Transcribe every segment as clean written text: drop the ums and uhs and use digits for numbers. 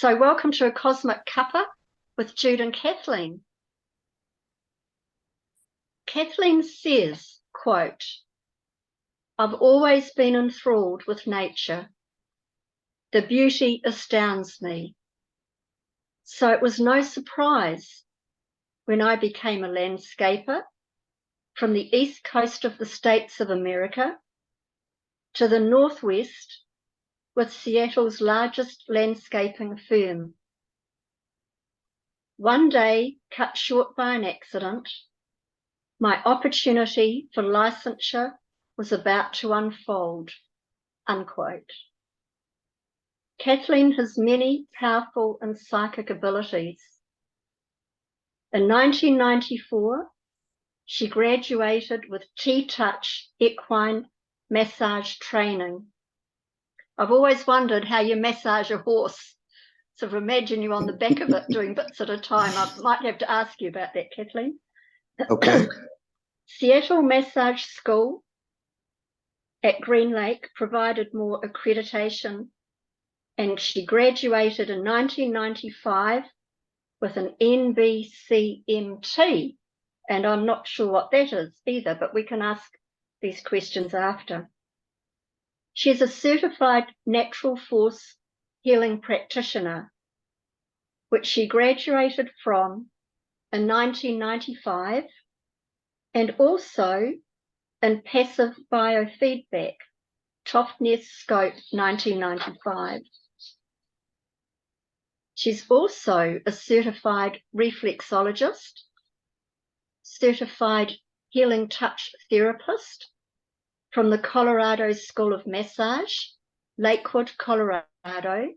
So welcome to A Cosmic Cuppa with Jude and Kathlene. Kathlene says, quote, "I've always been enthralled with nature. The beauty astounds me. So it was no surprise when I became a landscaper from the east coast of the States of America to the Northwest with Seattle's largest landscaping firm. One day, cut short by an accident, my opportunity for licensure was about to unfold," unquote. Kathlene has many powerful and psychic abilities. In 1994, she graduated with T-Touch Equine Massage training. I've always wondered how you massage a horse. Sort of imagine you on the back of it doing bits at a time. I might have to ask you about that, Kathlene. Okay. Seattle Massage School at Greenlake provided more accreditation, and she graduated in 1995 with an NBCMT, and I'm not sure what that is either, but we can ask these questions after. She's a certified natural force healing practitioner, which she graduated from in 1995, and also in passive biofeedback, Toftness scope 1995. She's also a certified reflexologist, certified healing touch therapist from the Colorado School of Massage, Lakewood, Colorado,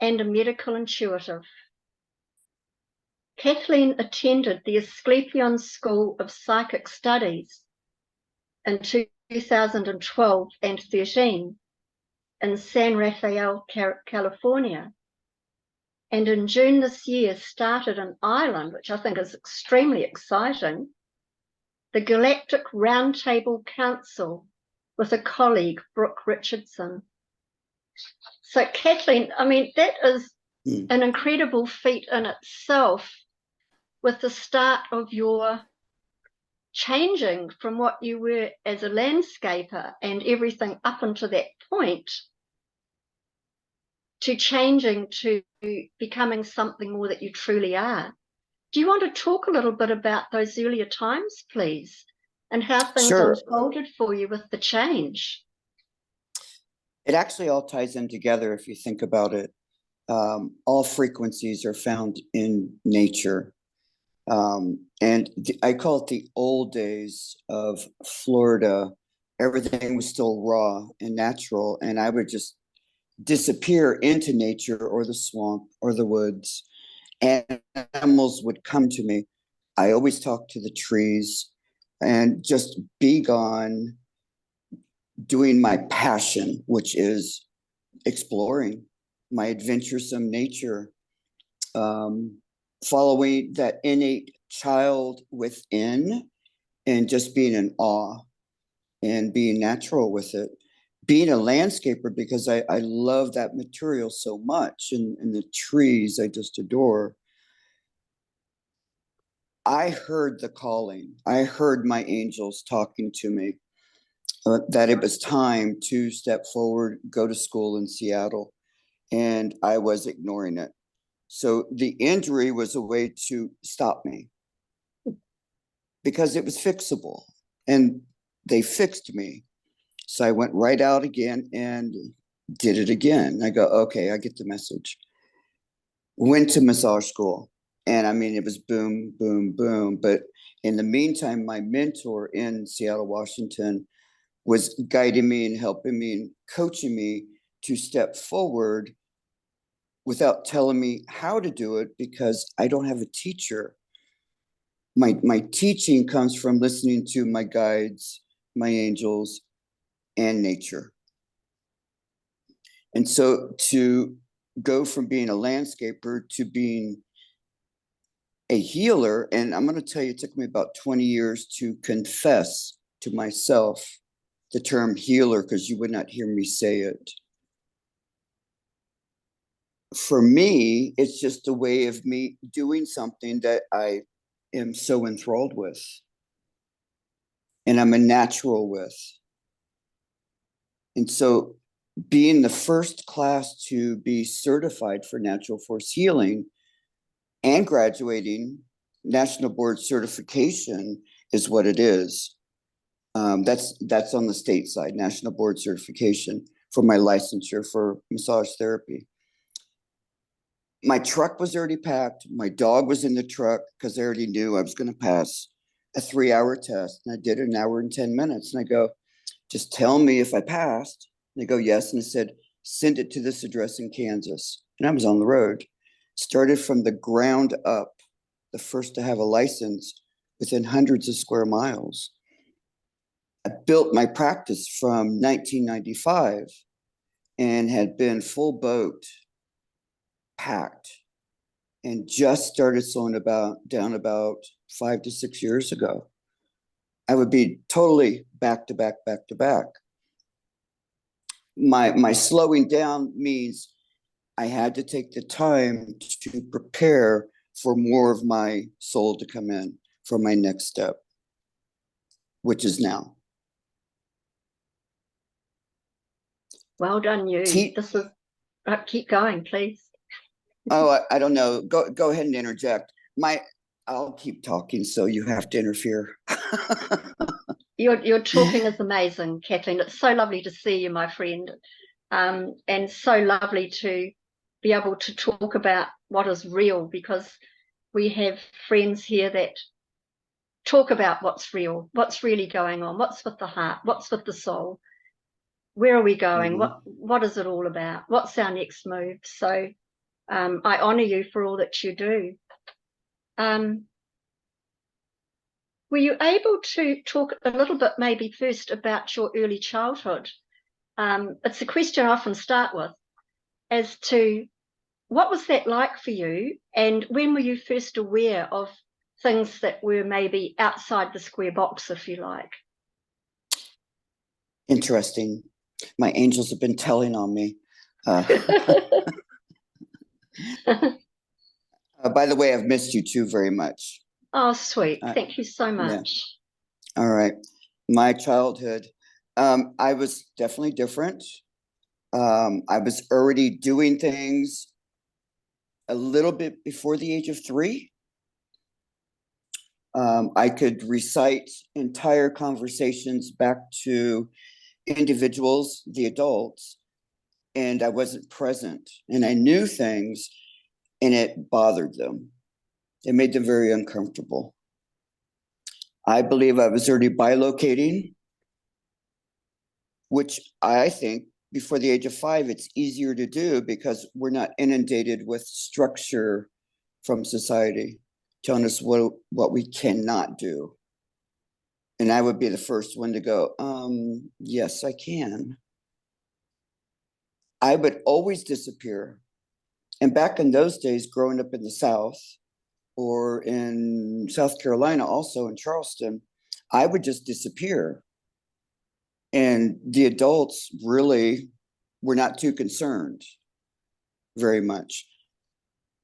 and a medical intuitive. Kathlene attended the Asclepion School of Psychic Studies in 2012 and 13 in San Rafael, California. And in June this year started in Ireland, which I think is extremely exciting, the Galactic Roundtable Council with a colleague, Brooke Richardson. So Kathlene, I mean, that is an incredible feat in itself, with the start of your changing from what you were as a landscaper and everything up until that point to changing to becoming something more that you truly are. Do you want to talk a little bit about those earlier times, please, and how things unfolded for you with the change? It actually all ties in together if you think about it. All frequencies are found in nature. And I call it the old days of Florida. Everything was still raw and natural, and I would just disappear into nature or the swamp or the woods, and animals would come to me. I always talked to the trees and just be gone, doing my passion, which is exploring my adventuresome nature, following that innate child within and just being in awe and being natural with it. Being a landscaper, because I love that material so much, and the trees I just adore. I heard the calling. I heard my angels talking to me that it was time to step forward, go to school in Seattle, and I was ignoring it. So the injury was a way to stop me because it was fixable, and they fixed me. So I went right out again and did it again. I go, okay, I get the message. Went to massage school, and I mean, it was boom, boom, boom. But in the meantime, my mentor in Seattle, Washington, was guiding me and helping me and coaching me to step forward without telling me how to do it, because I don't have a teacher. My teaching comes from listening to my guides, my angels, and nature. And so to go from being a landscaper to being a healer, and I'm going to tell you, it took me about 20 years to confess to myself the term healer, because you would not hear me say it. for me, it's just a way of me doing something that I am so enthralled with, and I'm a natural with. And so being the first class to be certified for natural force healing and graduating national board certification is what it is. That's on the state side, national board certification for my licensure for massage therapy. My truck was already packed. My dog was in the truck because I already knew I was going to pass a 3-hour test. And I did an hour and 10 minutes. And I go, just tell me if I passed. And they go, yes. And I said, send it to this address in Kansas. And I was on the road. Started from the ground up, the first to have a license within hundreds of square miles. I built my practice from 1995 and had been full boat, packed, and just started slowing down about 5 to 6 years ago. I would be totally back to back. My slowing down means I had to take the time to prepare for more of my soul to come in for my next step, which is now. Well done, you. This is keep going, please. Oh, I don't know. Go ahead and interject. I'll keep talking, so you have to interfere. Your talking is amazing, Kathlene. It's so lovely to see you, my friend, and so lovely to be able to talk about what is real, because we have friends here that talk about what's real, what's really going on, what's with the heart, what's with the soul. Where are we going? Mm-hmm. What is it all about? What's our next move? So I honor you for all that you do. Were you able to talk a little bit maybe first about your early childhood? It's a question I often start with, as to what was that like for you, and when were you first aware of things that were maybe outside the square box, if you like? Interesting. My angels have been telling on me. By the way, I've missed you too very much. Oh, sweet. Thank you so much. Yeah. All right. My childhood, I was definitely different. I was already doing things a little bit before the age of 3. I could recite entire conversations back to individuals, the adults, and I wasn't present. And I knew things, and it bothered them. It made them very uncomfortable. I believe I was already bilocating, which I think before the age of 5, it's easier to do because we're not inundated with structure from society telling us what we cannot do. And I would be the first one to go, yes, I can. I would always disappear. And back in those days, growing up in the South or in South Carolina, also in Charleston, I would just disappear. And the adults really were not too concerned very much.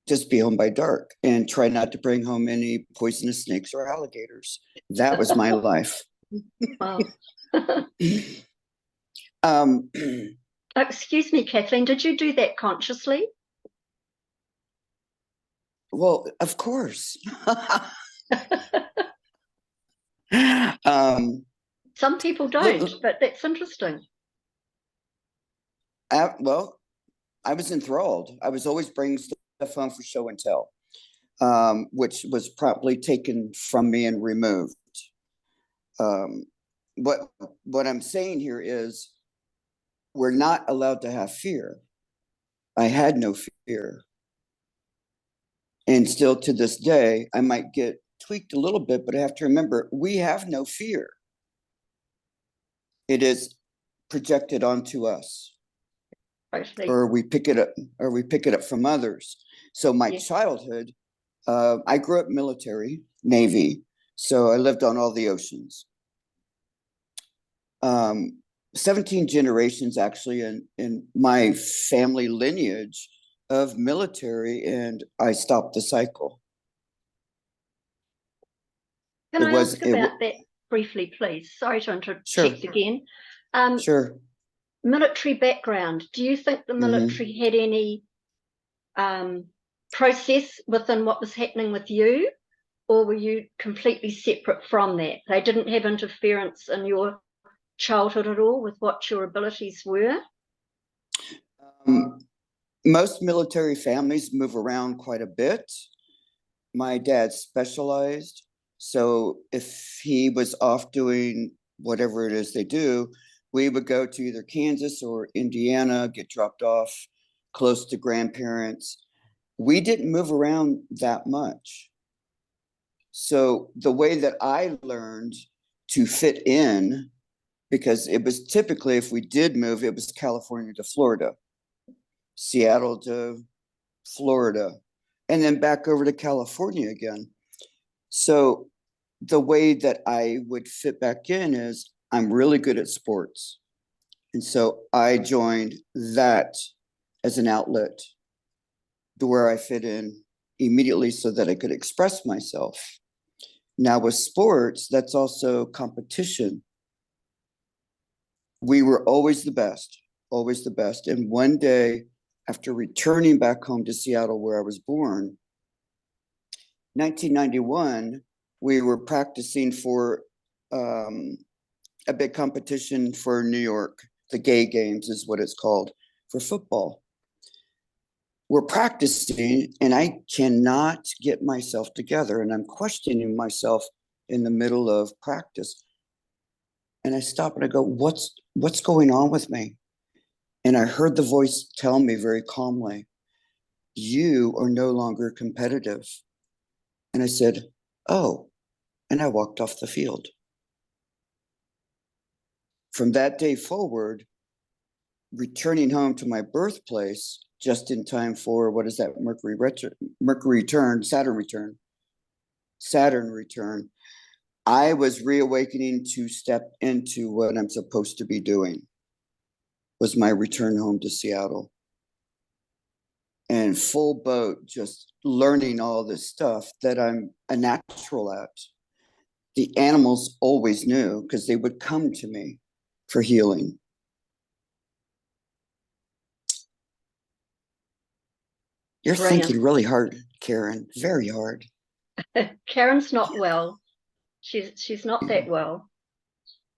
Just be home by dark and try not to bring home any poisonous snakes or alligators. That was my life. Wow. Excuse me, Kathlene, did you do that consciously? Well, of course. Some people don't, but that's interesting. Well, I was enthralled. I was always bringing stuff home for show and tell, which was promptly taken from me and removed. What I'm saying here is we're not allowed to have fear. I had no fear. And still to this day, I might get tweaked a little bit, but I have to remember, we have no fear. It is projected onto us. Or we pick it up from others. So my childhood, I grew up military, Navy, so I lived on all the oceans. 17 generations actually in my family lineage of military, and I stopped the cycle. Can It I was, ask about that briefly, please? Sorry to interject Sure. again. Sure. Military background. Do you think the military had any process within what was happening with you, or were you completely separate from that? They didn't have interference in your childhood at all with what your abilities were? Most military families move around quite a bit. My dad specialized, so if he was off doing whatever it is they do, we would go to either Kansas or Indiana, get dropped off close to grandparents. We didn't move around that much. So the way that I learned to fit in, because it was typically, if we did move, it was California to Florida, Seattle to Florida, and then back over to California again. So the way that I would fit back in is I'm really good at sports. And so I joined that as an outlet to where I fit in immediately so that I could express myself. Now with sports, that's also competition. We were always the best, always the best. And one day, after returning back home to Seattle where I was born, 1991, we were practicing for a big competition for New York. The Gay Games is what it's called, for football. We're practicing and I cannot get myself together, and I'm questioning myself in the middle of practice. And I stop and I go, what's going on with me? And I heard the voice tell me very calmly, you are no longer competitive. And I said, oh, and I walked off the field. From that day forward, returning home to my birthplace just in time for, what is that, Saturn return, I was reawakening to step into what I'm supposed to be doing, was my return home to Seattle. And full boat, just learning all this stuff that I'm a natural at. The animals always knew because they would come to me for healing. You're Brilliant. thinking really hard, Karen, very hard. Karen's not well. She's not that well.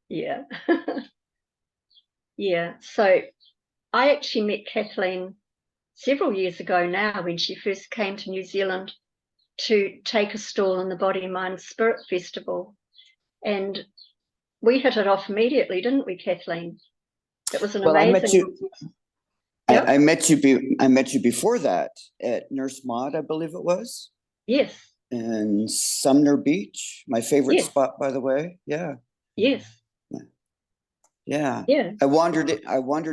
Yeah. Yeah. So I actually met Kathlene several years ago now when she first came to New Zealand to take a stall in the Body, Mind, Spirit Festival. And we hit it off immediately, didn't we, Kathlene? It was an amazing. I met you before that at Nurse Maud, I believe it was. Yes. And Sumner Beach, my favorite spot, by the way. Yeah. Yes. Yeah. Yeah. I wandered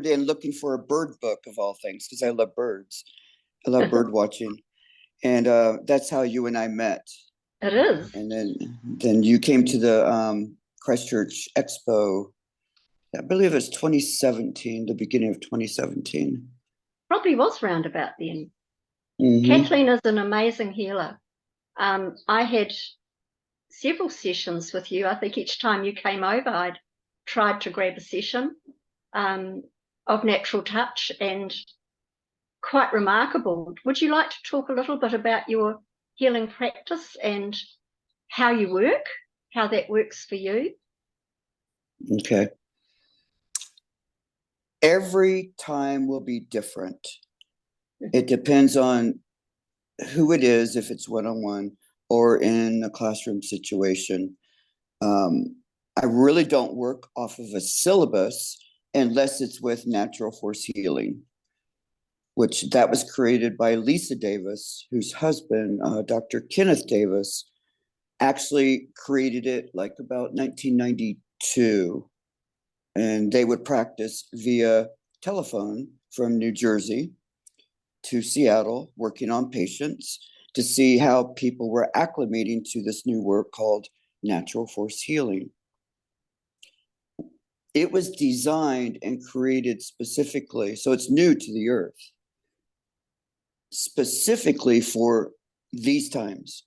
in looking for a bird book of all things, because I love birds. I love bird watching. And that's how you and I met. It is. And then you came to the Christchurch Expo. I believe it's 2017, the beginning of 2017. Probably was round about then. Mm-hmm. Kathlene is an amazing healer. I had several sessions with you. I think each time you came over, I'd tried to grab a session of natural touch, and quite remarkable. Would you like to talk a little bit about your healing practice and how you work, how that works for you? Okay. Every time will be different. It depends on who it is, if it's one-on-one or in a classroom situation. I really don't work off of a syllabus unless it's with natural force healing, which that was created by Lisa Davis, whose husband, Dr. Kenneth Davis, actually created it like about 1992. And they would practice via telephone from New Jersey to Seattle, working on patients to see how people were acclimating to this new work called natural force healing. It was designed and created specifically, so it's new to the earth. specifically for these times,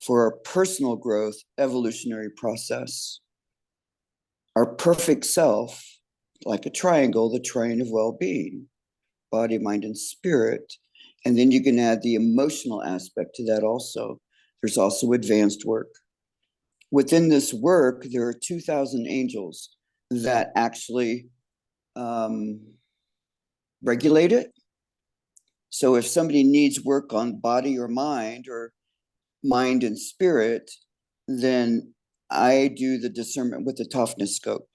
for our personal growth, evolutionary process. Our perfect self, like a triangle, the triune of well-being, body, mind, and spirit. And then you can add the emotional aspect to that also. There's also advanced work. Within this work, there are 2,000 angels that actually regulate it. So if somebody needs work on body or mind and spirit, then I do the discernment with the Toftness scope.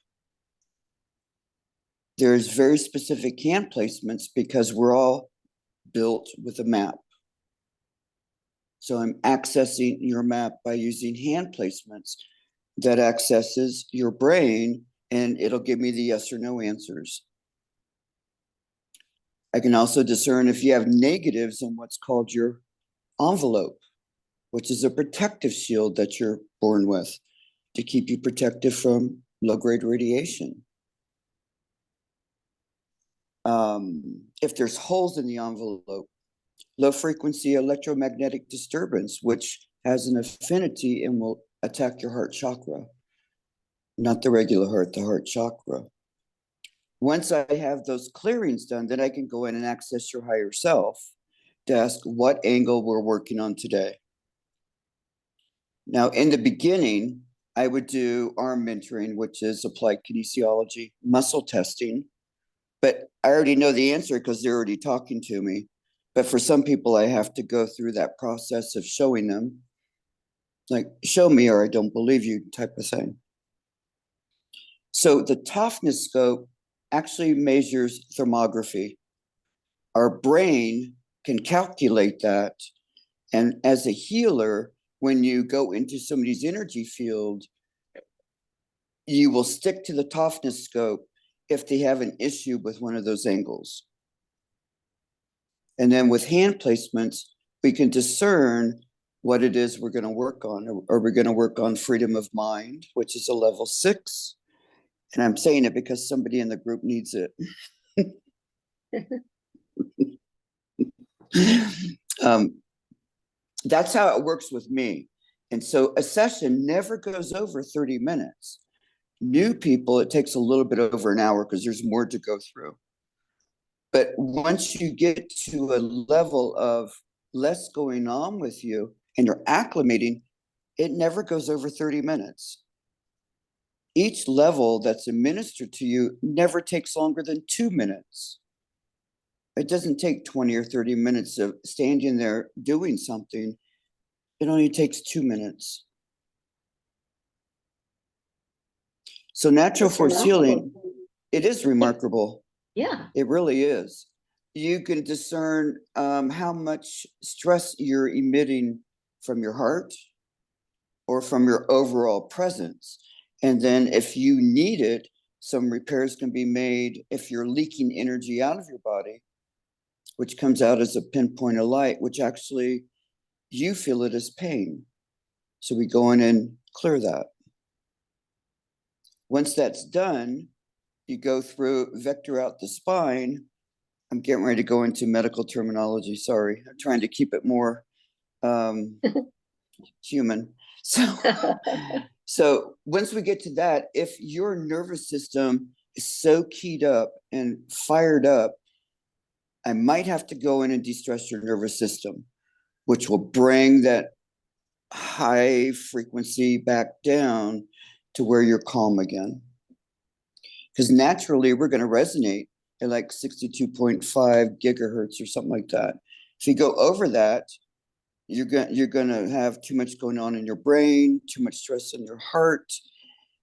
There's very specific hand placements because we're all built with a map. So I'm accessing your map by using hand placements that accesses your brain, and it'll give me the yes or no answers. I can also discern if you have negatives in what's called your envelope, which is a protective shield that you're born with to keep you protected from low-grade radiation. If there's holes in the envelope, low-frequency electromagnetic disturbance, which has an affinity and will attack your heart chakra, not the regular heart, the heart chakra. Once I have those clearings done, then I can go in and access your higher self to ask what angle we're working on today. Now, in the beginning, I would do arm mentoring, which is applied kinesiology, muscle testing. But I already know the answer because they're already talking to me. But for some people, I have to go through that process of showing them, like, show me or I don't believe you type of thing. So the Toftness scope actually measures thermography. Our brain can calculate that. And as a healer, when you go into somebody's energy field, you will stick to the Toftness scope if they have an issue with one of those angles. And then with hand placements, we can discern what it is we're going to work on. Are we going to work on freedom of mind, which is a level 6? And I'm saying it because somebody in the group needs it. That's how it works with me. And so a session never goes over 30 minutes. New people, it takes a little bit over an hour because there's more to go through. But once you get to a level of less going on with you and you're acclimating, it never goes over 30 minutes. Each level that's administered to you never takes longer than 2 minutes. It doesn't take 20 or 30 minutes of standing there doing something. It only takes 2 minutes. So natural force healing, it is remarkable. Yeah. It really is. You can discern how much stress you're emitting from your heart or from your overall presence. And then if you need it, some repairs can be made if you're leaking energy out of your body, which comes out as a pinpoint of light, which actually you feel it as pain. So we go in and clear that. Once that's done, you go through, vector out the spine. I'm getting ready to go into medical terminology. Sorry, I'm trying to keep it more human. So once we get to that, if your nervous system is so keyed up and fired up, I might have to go in and de-stress your nervous system, which will bring that high frequency back down to where you're calm again. Because naturally, we're going to resonate at like 62.5 gigahertz or something like that. If you go over that, you're going to have too much going on in your brain, too much stress in your heart.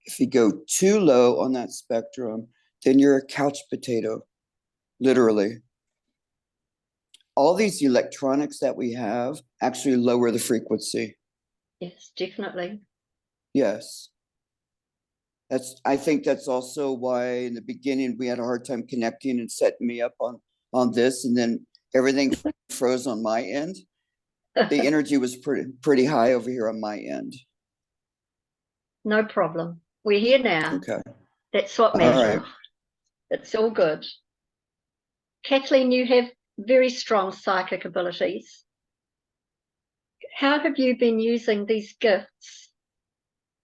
If you go too low on that spectrum, then you're a couch potato, literally. All these electronics that we have actually lower the frequency. Yes, definitely. Yes. I think that's also why in the beginning we had a hard time connecting and setting me up on this, and then everything froze on my end. The energy was pretty high over here on my end. No problem. We're here now. Okay. That's what All matters. right. It's all good. Kathleen, you have very strong psychic abilities. How have you been using these gifts?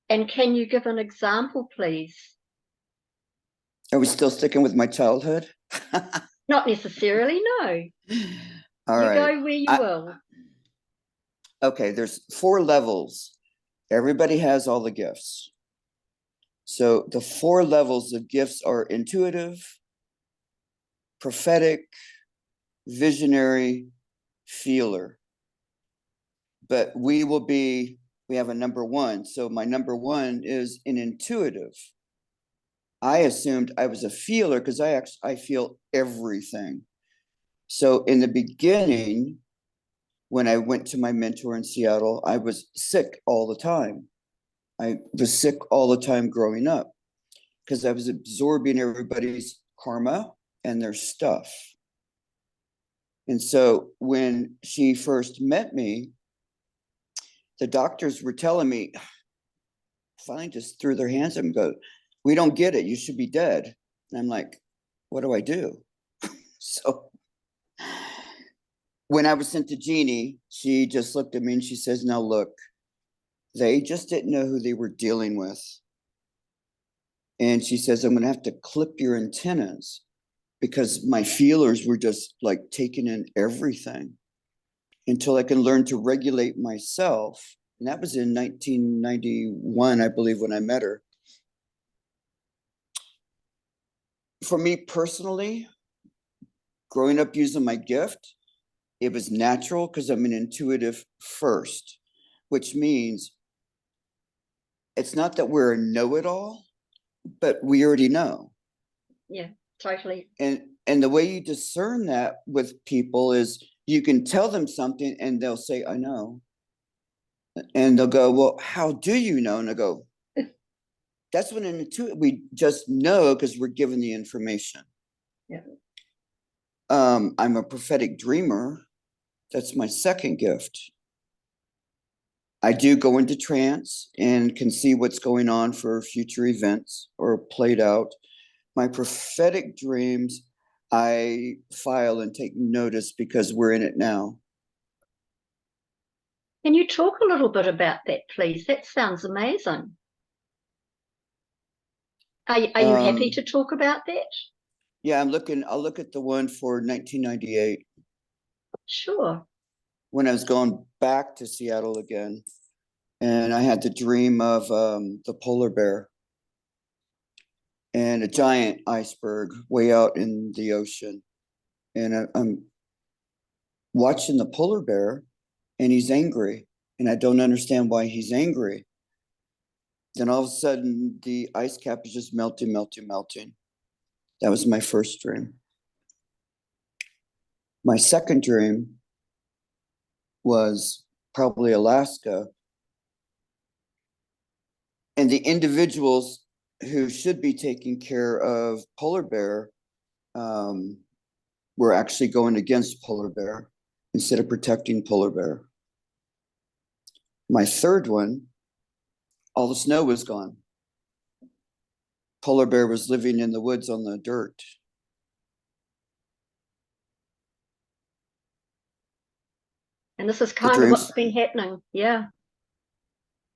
And can you give an example, please? Are we still sticking with my childhood? Not necessarily, no. All you right. go where you will. Okay, there's 4 levels. Everybody has all the gifts. So the 4 levels of gifts are intuitive, prophetic, visionary, feeler. But we have a number 1. So my number 1 is an intuitive. I assumed I was a feeler because I feel everything. So in the beginning, when I went to my mentor in Seattle, I was sick all the time. I was sick all the time growing up because I was absorbing everybody's karma and their stuff. And so when she first met me, the doctors were telling me, finally just threw their hands up and go, "We don't get it. You should be dead." And I'm like, what do I do? So when I was sent to Jeannie, she just looked at me and she says, "Now look, they just didn't know who they were dealing with." And she says, "I'm going to have to clip your antennas because my feelers were just like taking in everything until I can learn to regulate myself." And that was in 1991, I believe, when I met her. For me personally, growing up using my gift, it was natural because I'm an intuitive first, which means it's not that we're a know-it-all, but we already know. Yeah, totally. And the way you discern that with people is you can tell them something and they'll say, "I know." And they'll go, "Well, how do you know?" And I go, that's when we just know because we're given the information. Yeah. I'm a prophetic dreamer. That's my second gift. I do go into trance and can see what's going on for future events or played out. My prophetic dreams, I file and take notice because we're in it now. Can you talk a little bit about that, please? That sounds amazing. Are you happy to talk about that? Yeah, I'll look at the one for 1998. Sure. When I was going back to Seattle again, and I had the dream of the polar bear and a giant iceberg way out in the ocean. And I'm watching the polar bear and he's angry and I don't understand why he's angry. Then all of a sudden the ice cap is just melting, melting, melting. That was my first dream. My second dream was probably Alaska. And the individuals who should be taking care of polar bear were actually going against polar bear instead of protecting polar bear. My third one, all the snow was gone. Polar bear was living in the woods on the dirt. And this is kind of what's been happening. Yeah.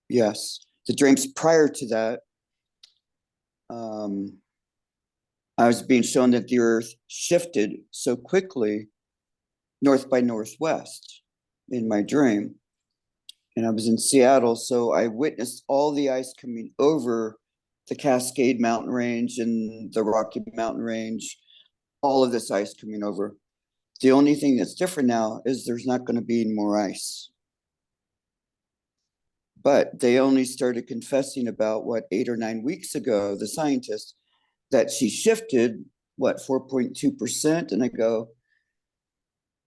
Yes. The dreams prior to that, I was being shown that the earth shifted so quickly north by northwest in my dream. And I was in Seattle, so I witnessed all the ice coming over the Cascade Mountain Range and the Rocky Mountain Range, all of this ice coming over. The only thing that's different now is there's not going to be any more ice. But they only started confessing about 8 or 9 weeks ago, the scientists, that she shifted 4.2%. And I go,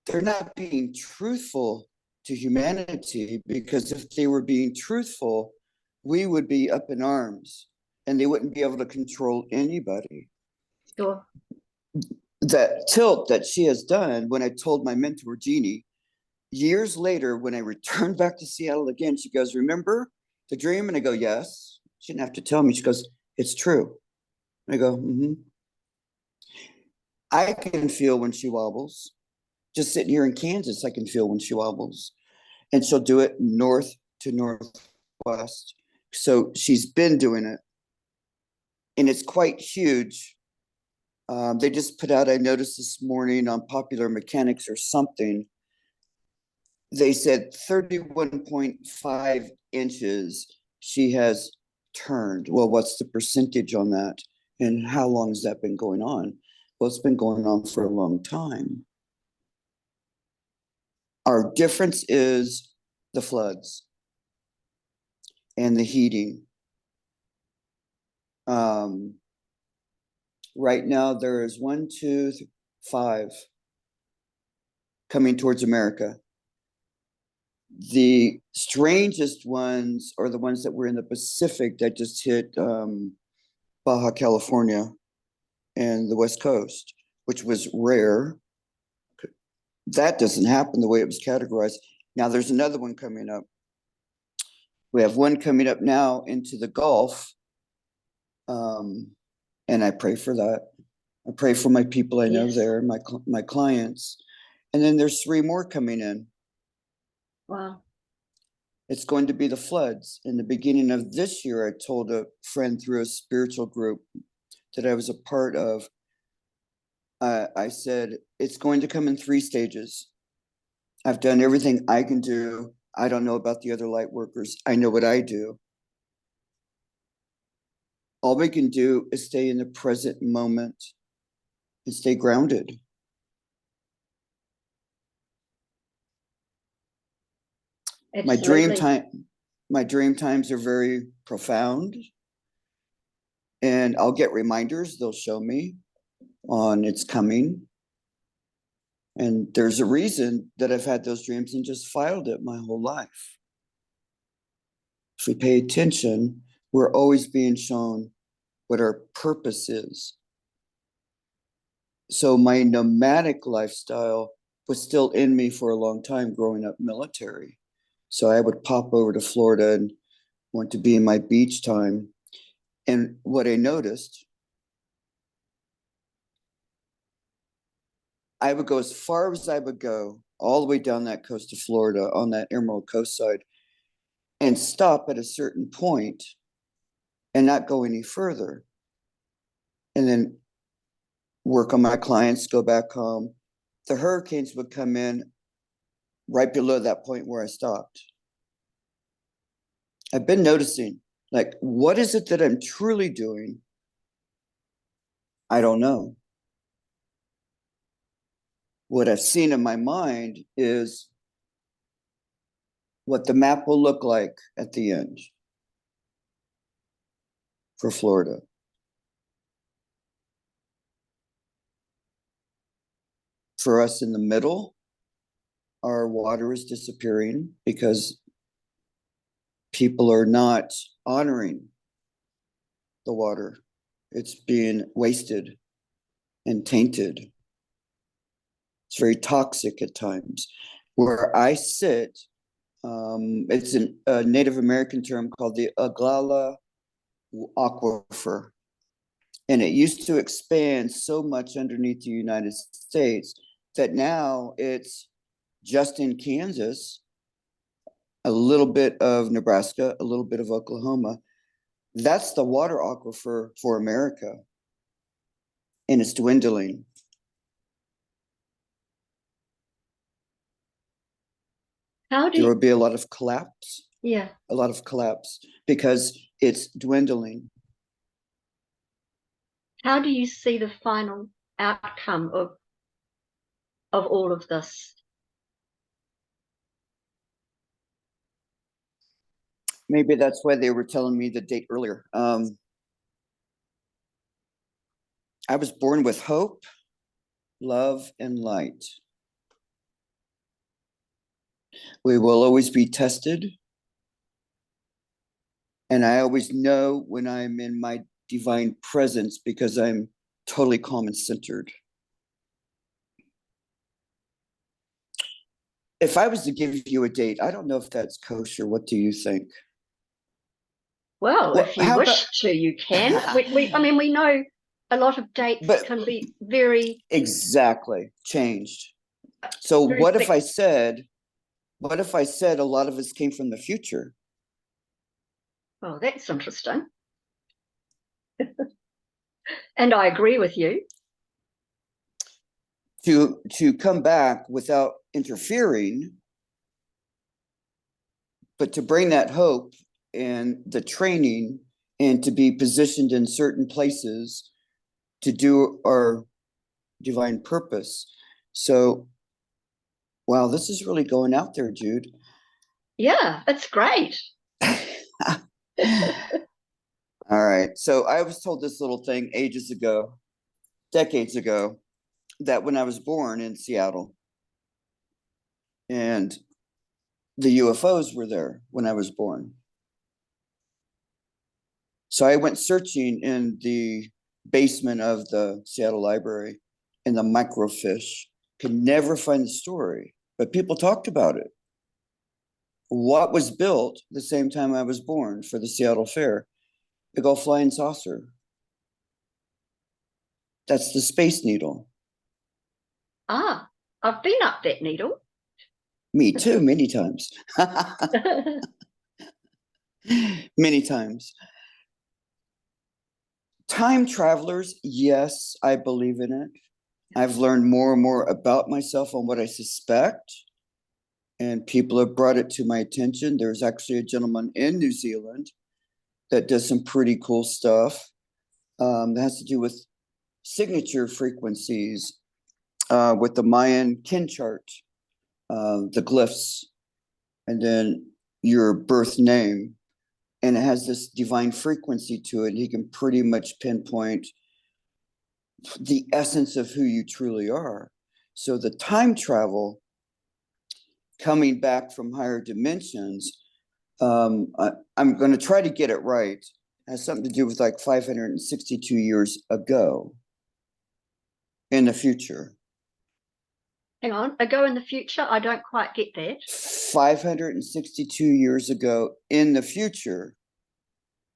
they're not being truthful to humanity, because if they were being truthful, we would be up in arms and they wouldn't be able to control anybody. Sure. That tilt that she has done, when I told my mentor, Jeannie, years later, when I returned back to Seattle again, she goes, "Remember the dream?" And I go, "Yes." She didn't have to tell me. She goes, "It's true." And I go, "Mm-hmm." I can feel when she wobbles. Just sitting here in Kansas, I can feel when she wobbles. And she'll do it north to northwest. So she's been doing it. And it's quite huge. They just put out, I noticed this morning on Popular Mechanics or something, they said 31.5 inches she has turned. Well, what's the percentage on that? And how long has that been going on? Well, it's been going on for a long time. Our difference is the floods and the heating. Right now, there is 1, 2, 5 coming towards America. The strangest ones are the ones that were in the Pacific that just hit Baja California and the West Coast, which was rare. That doesn't happen the way it was categorized. Now there's another one coming up. We have one coming up now into the Gulf. And I pray for that. I pray for my people I know there, my clients. And then there's 3 more coming in. Wow. It's going to be the floods. In the beginning of this year, I told a friend through a spiritual group that I was a part of, I said, it's going to come in 3 stages. I've done everything I can do. I don't know about the other light workers. I know what I do. All we can do is stay in the present moment and stay grounded. Absolutely. My dream times are very profound. And I'll get reminders, they'll show me on it's coming. And there's a reason that I've had those dreams and just filed it my whole life. If we pay attention, we're always being shown what our purpose is. So my nomadic lifestyle was still in me for a long time growing up military. So I would pop over to Florida and want to be in my beach time. And what I noticed, I would go as far as I would go, all the way down that coast of Florida on that Emerald Coast side, and stop at a certain point and not go any further. And then work on my clients, go back home. The hurricanes would come in right below that point where I stopped. I've been noticing, like, what is it that I'm truly doing? I don't know. What I've seen in my mind is what the map will look like at the end for Florida. For us in the middle, our water is disappearing because people are not honoring the water. It's being wasted and tainted. It's very toxic at times. Where I sit, it's a Native American term called the Oglala Aquifer. And it used to expand so much underneath the United States that now it's just in Kansas, a little bit of Nebraska, a little bit of Oklahoma. That's the water aquifer for America. And it's dwindling. There will be a lot of collapse. Yeah. A lot of collapse because it's dwindling. How do you see the final outcome of all of this? Maybe that's why they were telling me the date earlier. I was born with hope, love, and light. We will always be tested. And I always know when I'm in my divine presence because I'm totally calm and centered. If I was to give you a date, I don't know if that's kosher. What do you think? Well, if you wish to, you can. I mean, we know a lot of dates can be very exactly changed. So Very what if quick. I said, a lot of us came from the future? Oh, that's interesting. And I agree with you. To come back without interfering, but to bring that hope and the training and to be positioned in certain places to do our divine purpose. So, wow, this is really going out there, Jude. Yeah, it's great. All right. So I was told this little thing ages ago, decades ago, that when I was born in Seattle, and the UFOs were there when I was born. So I went searching in the basement of the Seattle Library in the microfiche, could never find the story, but people talked about it. What was built the same time I was born for the Seattle Fair? Big old flying saucer. That's the Space Needle. Ah, I've been up that needle. Me too, many times. Many times. Time travelers, yes, I believe in it. I've learned more and more about myself and what I suspect, and people have brought it to my attention. There's actually a gentleman in New Zealand that does some pretty cool stuff that has to do with signature frequencies, with the Mayan kin chart, the glyphs, and then your birth name. And it has this divine frequency to it. And he can pretty much pinpoint the essence of who you truly are. So the time travel coming back from higher dimensions, I'm going to try to get it right. It has something to do with like 562 years ago in the future. Hang on, ago in the future? I don't quite get that. 562 years ago in the future.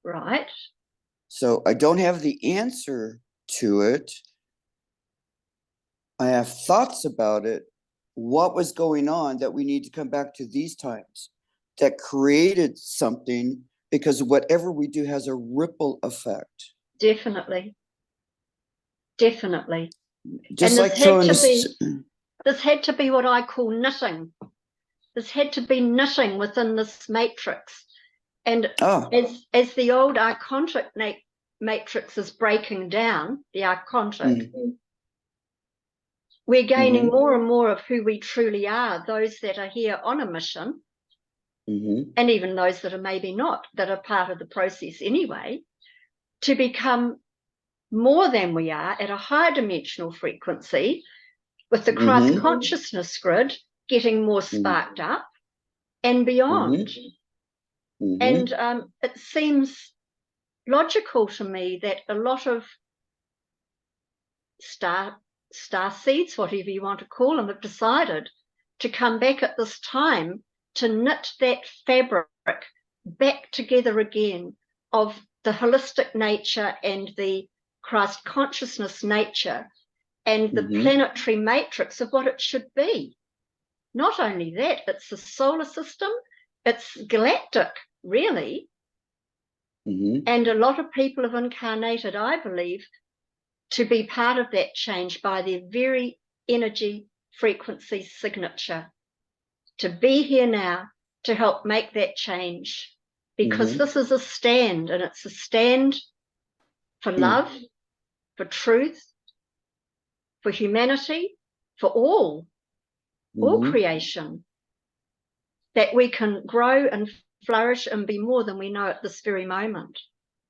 Right. So I don't have the answer to it. I have thoughts about it. What was going on that we need to come back to these times that created something, because whatever we do has a ripple effect. Definitely. Definitely. Just and like throwing this. This had to be what I call knitting. This had to be knitting within this matrix. And as the old archontic matrix is breaking down, the archontic, we're gaining more and more of who we truly are, those that are here on a mission, and even those that are maybe not, that are part of the process anyway, to become more than we are at a higher dimensional frequency, with the Christ consciousness grid getting more sparked up and beyond. And it seems logical to me that a lot of star seeds, whatever you want to call them, have decided to come back at this time to knit that fabric back together again of the holistic nature and the Christ consciousness nature and the planetary matrix of what it should be. Not only that, it's the solar system, it's galactic, really. And a lot of people have incarnated, I believe, to be part of that change by their very energy frequency signature, to be here now to help make that change. Because this is a stand, and it's a stand for love, for truth, for humanity, for all creation, that we can grow and flourish and be more than we know at this very moment.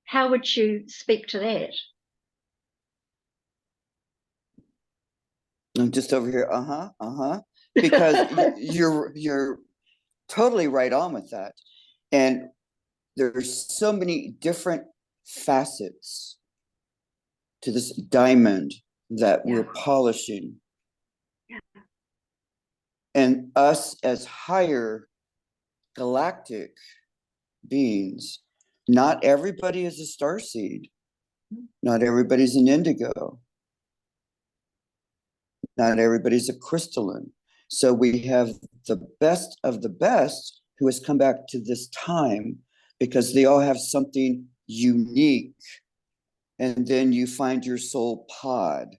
How would you speak to that? I'm just over here, because you're totally right on with that. And there's so many different facets to this diamond that we're polishing. And us as higher galactic beings, not everybody is a starseed. Not everybody's an indigo. Not everybody's a crystalline. So we have the best of the best who has come back to this time because they all have something unique. And then you find your soul pod.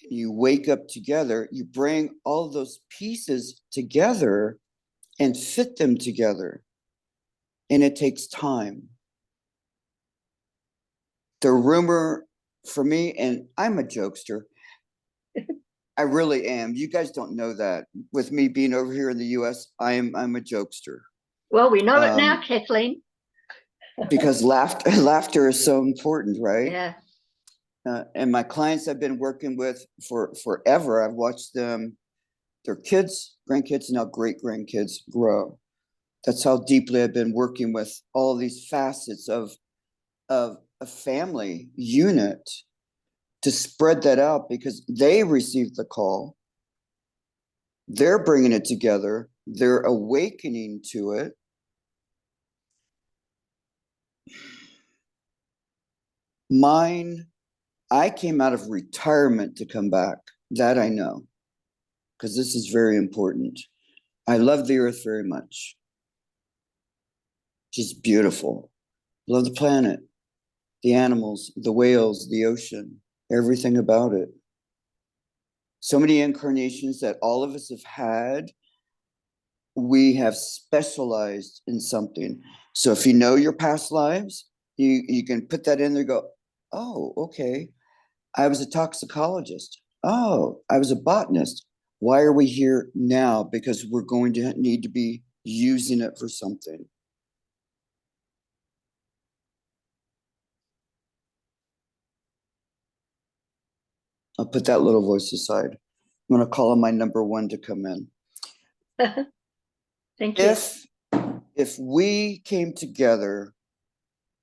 You wake up together, you bring all those pieces together and fit them together. And it takes time. The rumor for me, and I'm a jokester, I really am. You guys don't know that. With me being over here in the US, I'm a jokester. Well, we know it now, Kathlene. Because laughter is so important, right? Yeah. And my clients I've been working with for forever, I've watched them, their kids, grandkids, and now great grandkids grow. That's how deeply I've been working with all these facets of a family unit to spread that out because they received the call. They're bringing it together. They're awakening to it. Mine, I came out of retirement to come back. That I know, because this is very important. I love the earth very much. She's beautiful. Love the planet, the animals, the whales, the ocean, everything about it. So many incarnations that all of us have had, we have specialized in something. So if you know your past lives, you can put that in there, go, oh, okay. I was a toxicologist. Oh, I was a botanist. Why are we here now? Because we're going to need to be using it for something. I'll put that little voice aside. I'm going to call on my number one to come in. Thank you. If we came together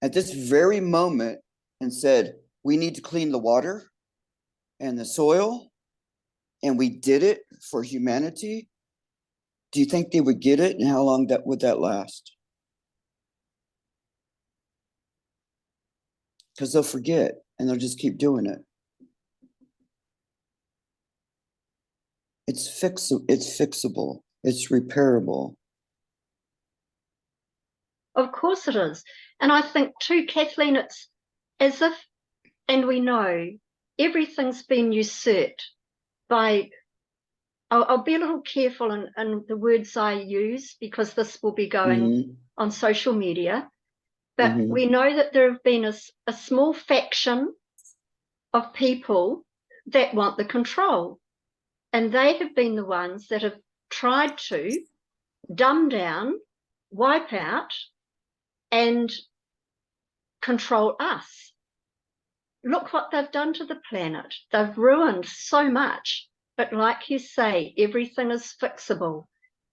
at this very moment and said, we need to clean the water and the soil, and we did it for humanity, do you think they would get it? And how long would that last? Because they'll forget and they'll just keep doing it. It's fixable. It's repairable. Of course it is. And I think too, Kathlene, it's as if, and we know, everything's been usurped by, I'll be a little careful in the words I use because this will be going on social media, but we know that there have been a small faction of people that want the control. And they have been the ones that have tried to dumb down, wipe out, and control us. Look what they've done to the planet. They've ruined so much. But like you say, everything is fixable.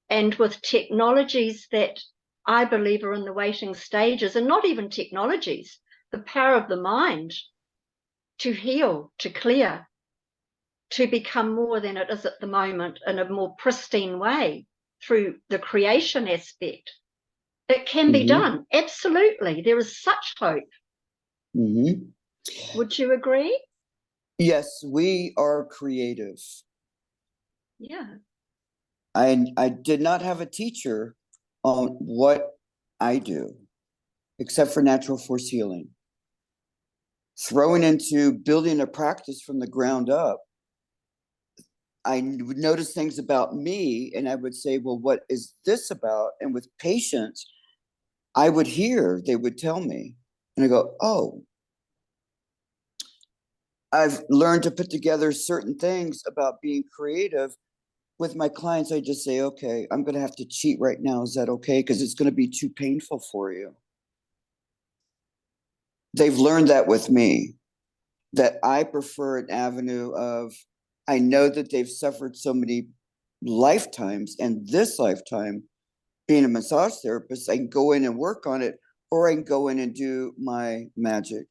And with technologies that I believe are in the waiting stages, and not even technologies, the power of the mind to heal, to clear, to become more than it is at the moment in a more pristine way through the creation aspect. It can be done. Absolutely. There is such hope. Would you agree? Yes, we are creative. Yeah. I did not have a teacher on what I do, except for natural force healing. Throwing into building a practice from the ground up, I would notice things about me and I would say, well, what is this about? And with patients, I would hear, they would tell me, and I go, oh, I've learned to put together certain things about being creative. With my clients, I just say, okay, I'm going to have to cheat right now. Is that okay? Because it's going to be too painful for you. They've learned that with me, that I prefer an avenue of, I know that they've suffered so many lifetimes, and this lifetime, being a massage therapist, I can go in and work on it, or I can go in and do my magic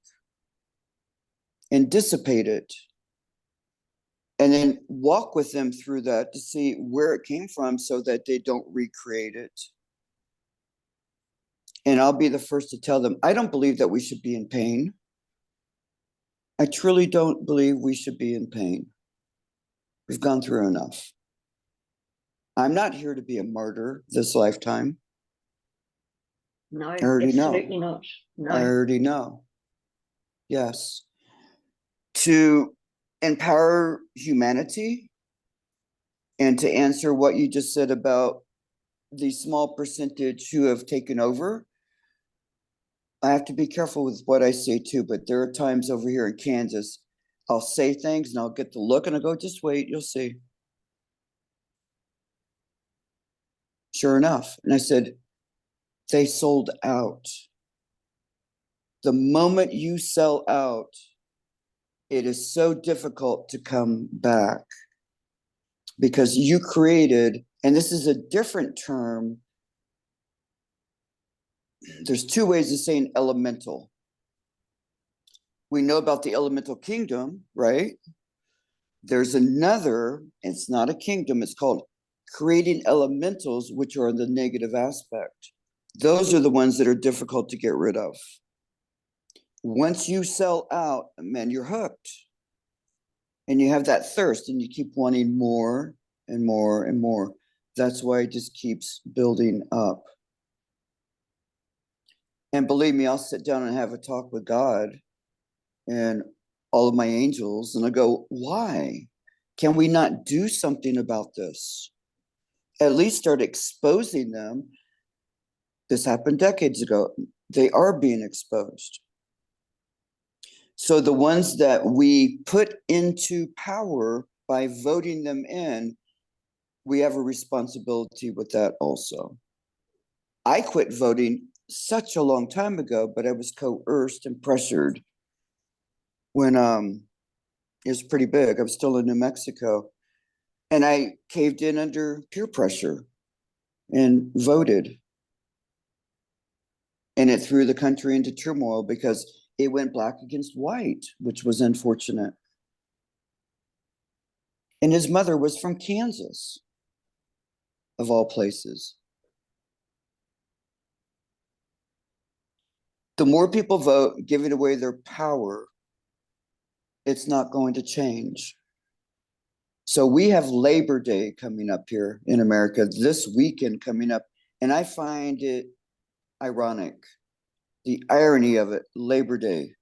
and dissipate it. And then walk with them through that to see where it came from so that they don't recreate it. And I'll be the first to tell them, I don't believe that we should be in pain. I truly don't believe we should be in pain. We've gone through enough. I'm not here to be a martyr this lifetime. No, I already absolutely know. not. No. I already know. Yes. To empower humanity and to answer what you just said about the small percentage who have taken over, I have to be careful with what I say too, but there are times over here in Kansas, I'll say things and I'll get the look and I go, just wait, you'll see. Sure enough. And I said, they sold out. The moment you sell out, it is so difficult to come back because you created, and this is a different term. There's two ways of saying elemental. We know about the elemental kingdom, right? There's another, it's not a kingdom, it's called creating elementals, which are the negative aspect. Those are the ones that are difficult to get rid of. Once you sell out, man, you're hooked. And you have that thirst and you keep wanting more and more and more. That's why it just keeps building up. And believe me, I'll sit down and have a talk with God and all of my angels, and I go, why? Can we not do something about this? At least start exposing them. This happened decades ago. They are being exposed. So the ones that we put into power by voting them in, we have a responsibility with that also. I quit voting such a long time ago, but I was coerced and pressured when it was pretty big. I was still in New Mexico, and I caved in under peer pressure and voted. And it threw the country into turmoil because it went black against white, which was unfortunate. And his mother was from Kansas, of all places. The more people vote, giving away their power, it's not going to change. So we have Labor Day coming up here in America, this weekend coming up, and I find it ironic, the irony of it, Labor Day,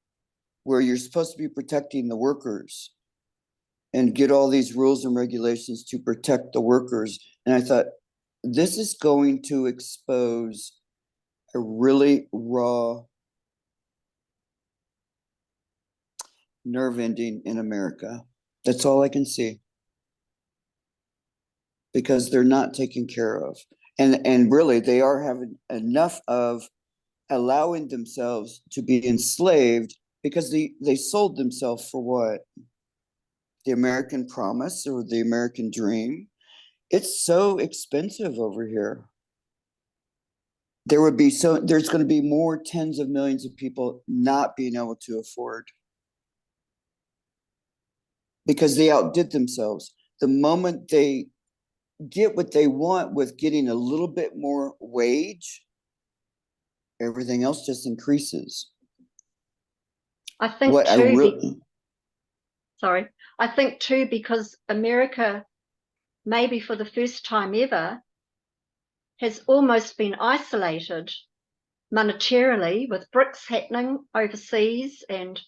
where you're supposed to be protecting the workers and get all these rules and regulations to protect the workers. And I thought, this is going to expose a really raw nerve ending in America. That's all I can see. Because they're not taken care of. And really, they are having enough of allowing themselves to be enslaved because they sold themselves for what? The American promise or the American dream. It's so expensive over here. There's going to be more tens of millions of people not being able to afford because they outdid themselves. The moment they get what they want with getting a little bit more wage, everything else just increases. I think Sorry, I think too, because America, maybe for the first time ever, has almost been isolated monetarily with BRICS happening overseas and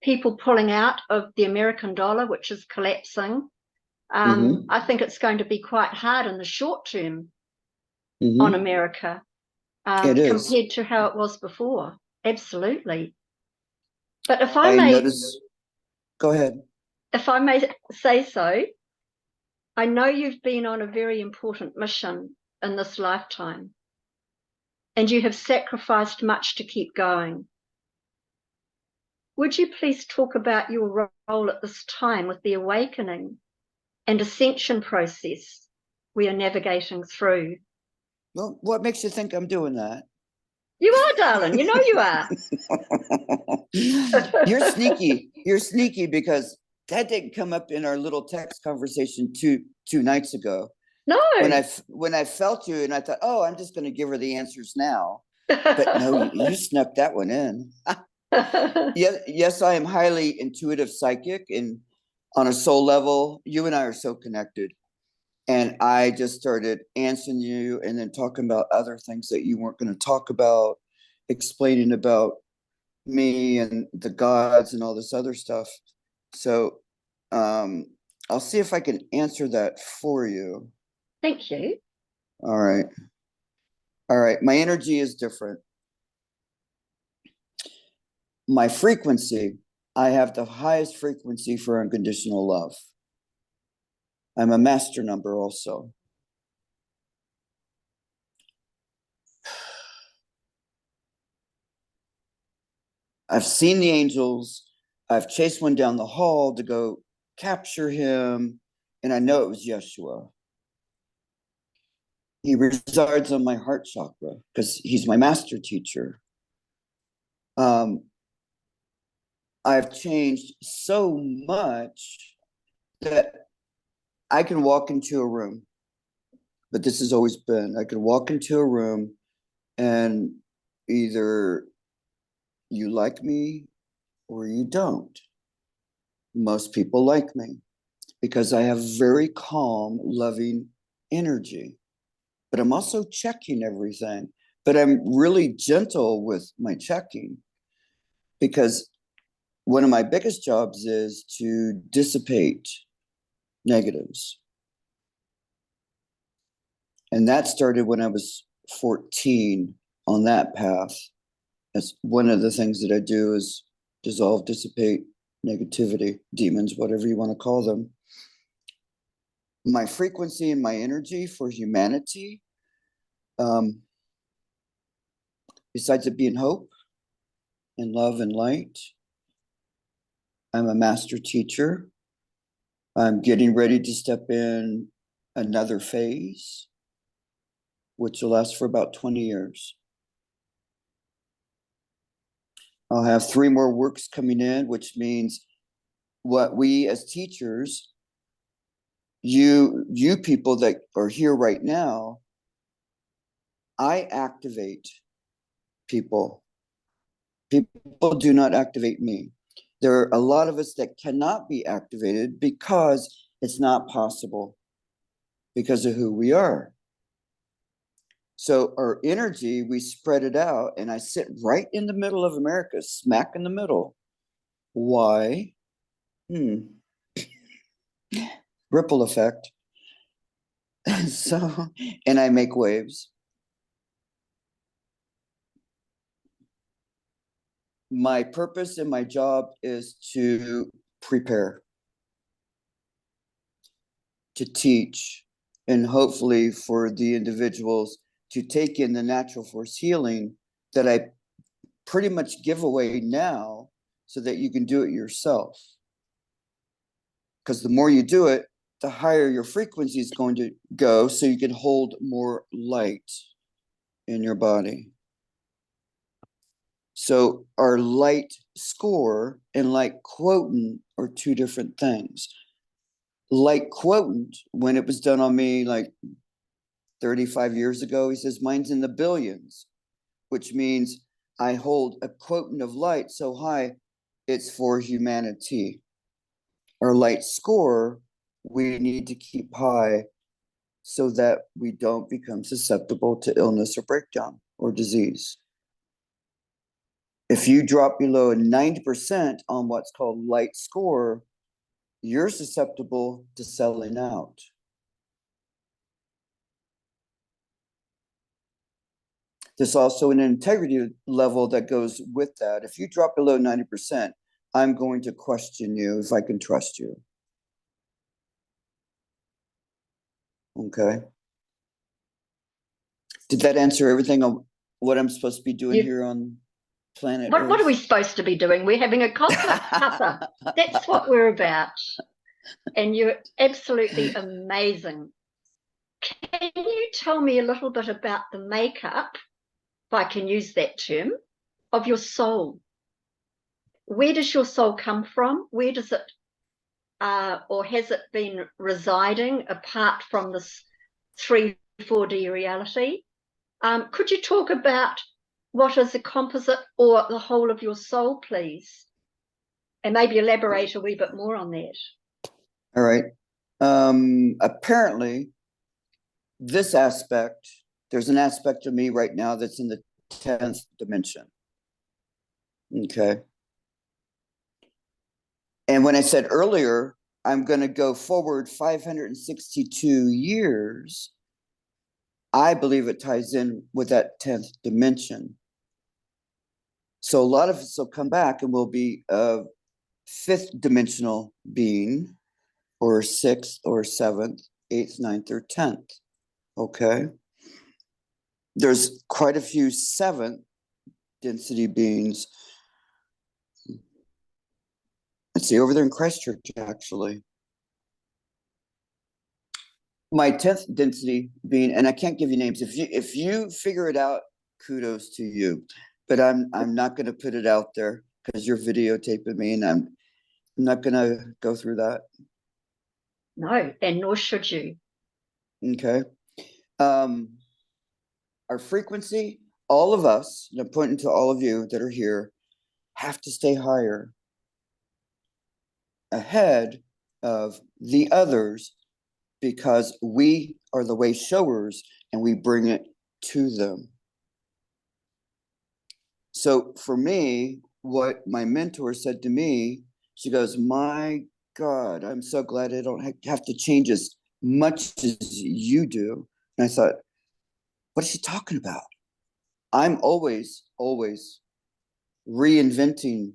people pulling out of the American dollar, which is collapsing. I think it's going to be quite hard in the short term on America compared to how it was before. Absolutely. But if I may go ahead. If I may say so, I know you've been on a very important mission in this lifetime, and you have sacrificed much to keep going. Would you please talk about your role at this time with the awakening and ascension process we are navigating through? Well, what makes you think I'm doing that? You are, darling. You know you are. You're sneaky. You're sneaky because that didn't come up in our little text conversation two nights ago. No. When I felt you and I thought, oh, I'm just going to give her the answers now. But no, you snuck that one in. Yes, I am highly intuitive psychic, and on a soul level, you and I are so connected. And I just started answering you and then talking about other things that you weren't going to talk about, explaining about me and the gods and all this other stuff. So I'll see if I can answer that for you. Thank you. All right. All right. My energy is different. My frequency, I have the highest frequency for unconditional love. I'm a master number also. I've seen the angels. I've chased one down the hall to go capture him. And I know it was Yeshua. He resides on my heart chakra because he's my master teacher. I've changed so much that I can walk into a room, but this has always been, I can walk into a room and either you like me or you don't. Most people like me because I have very calm, loving energy, but I'm also checking everything, but I'm really gentle with my checking because one of my biggest jobs is to dissipate negatives. And that started when I was 14 on that path. That's one of the things that I do is dissolve, dissipate negativity, demons, whatever you want to call them. My frequency and my energy for humanity, besides it being hope and love and light, I'm a master teacher. I'm getting ready to step in another phase, which will last for about 20 years. I'll have 3 more works coming in, which means what we as teachers, you people that are here right now, I activate people. People do not activate me. There are a lot of us that cannot be activated because it's not possible because of who we are. So our energy, we spread it out, and I sit right in the middle of America, smack in the middle. Why? Ripple effect. So, and I make waves. My purpose in my job is to prepare, to teach, and hopefully for the individuals to take in the natural force healing that I pretty much give away now so that you can do it yourself. Because the more you do it, the higher your frequency is going to go so you can hold more light in your body. So our light score and light quotient are 2 different things. Light quotient, when it was done on me like 35 years ago, he says, mine's in the billions, which means I hold a quotient of light so high, it's for humanity. Our light score, we need to keep high so that we don't become susceptible to illness or breakdown or disease. If you drop below 90% on what's called light score, you're susceptible to selling out. There's also an integrity level that goes with that. If you drop below 90%, I'm going to question you if I can trust you. Okay. Did that answer everything on what I'm supposed to be doing here on planet Earth? What are we supposed to be doing? We're having a cosmic cuppa. That's what we're about. And you're absolutely amazing. Can you tell me a little bit about the makeup, if I can use that term, of your soul? Where does your soul come from? Where does it, or has it been residing apart from this 3-4D reality? Could you talk about what is a composite or the whole of your soul, please? And maybe elaborate a wee bit more on that. All right. Apparently, this aspect, there's an aspect of me right now that's in the 10th dimension. Okay. And when I said earlier, I'm going to go forward 562 years, I believe it ties in with that 10th dimension. So a lot of us will come back and we'll be a 5th dimensional being, or 6th or 7th, 8th, 9th, or 10th. Okay. There's quite a few 7th density beings. Let's see, over there in Christchurch, actually. My 10th density being, and I can't give you names. If you figure it out, kudos to you. But I'm not going to put it out there because you're videotaping me, and I'm not going to go through that. No, and nor should you. Okay. Our frequency, all of us, and I'm pointing to all of you that are here, have to stay higher, ahead of the others, because we are the way showers and we bring it to them. So for me, what my mentor said to me, she goes, my God, I'm so glad I don't have to change as much as you do. And I thought, what is she talking about? I'm always reinventing,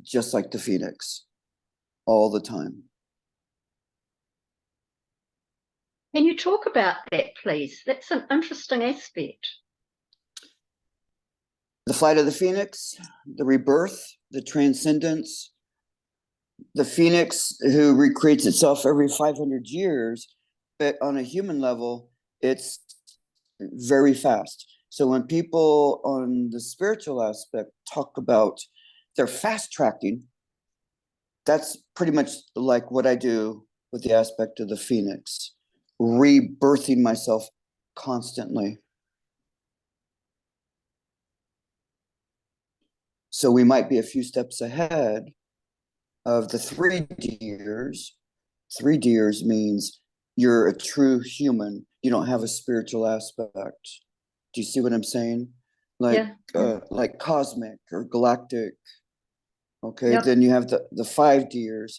just like the Phoenix, all the time. Can you talk about that, please? That's an interesting aspect. The flight of the Phoenix, the rebirth, the transcendence, the Phoenix who recreates itself every 500 years, but on a human level, it's very fast. So when people on the spiritual aspect talk about their fast tracking, that's pretty much like what I do with the aspect of the Phoenix, rebirthing myself constantly. So we might be a few steps ahead of the 3Ders. 3Ders means you're a true human. You don't have a spiritual aspect. Do you see what I'm saying? Like, yeah. Like cosmic or galactic. Okay, Yep. then you have the 5Ders,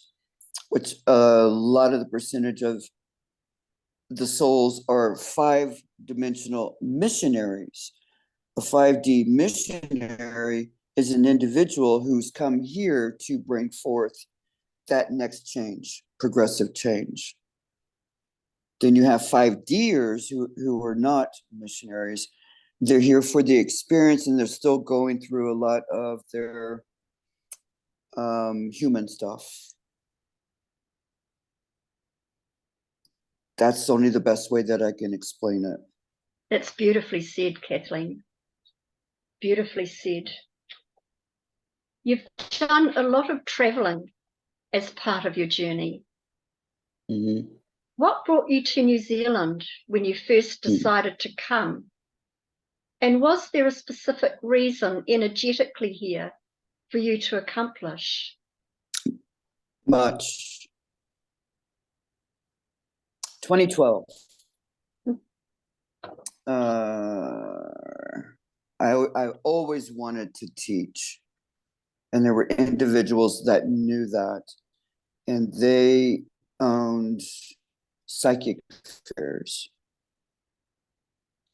which a lot of the percentage of the souls are 5-dimensional missionaries. A 5D missionary is an individual who's come here to bring forth that next change, progressive change. Then you have 5Ders who are not missionaries. They're here for the experience and they're still going through a lot of their human stuff. That's only the best way that I can explain it. That's beautifully said, Kathlene. Beautifully said. You've done a lot of traveling as part of your journey. Mm-hmm. What brought you to New Zealand when you first decided to come? And was there a specific reason energetically here for you to accomplish? Much. 2012. I always wanted to teach, and there were individuals that knew that, and they owned psychic fairs.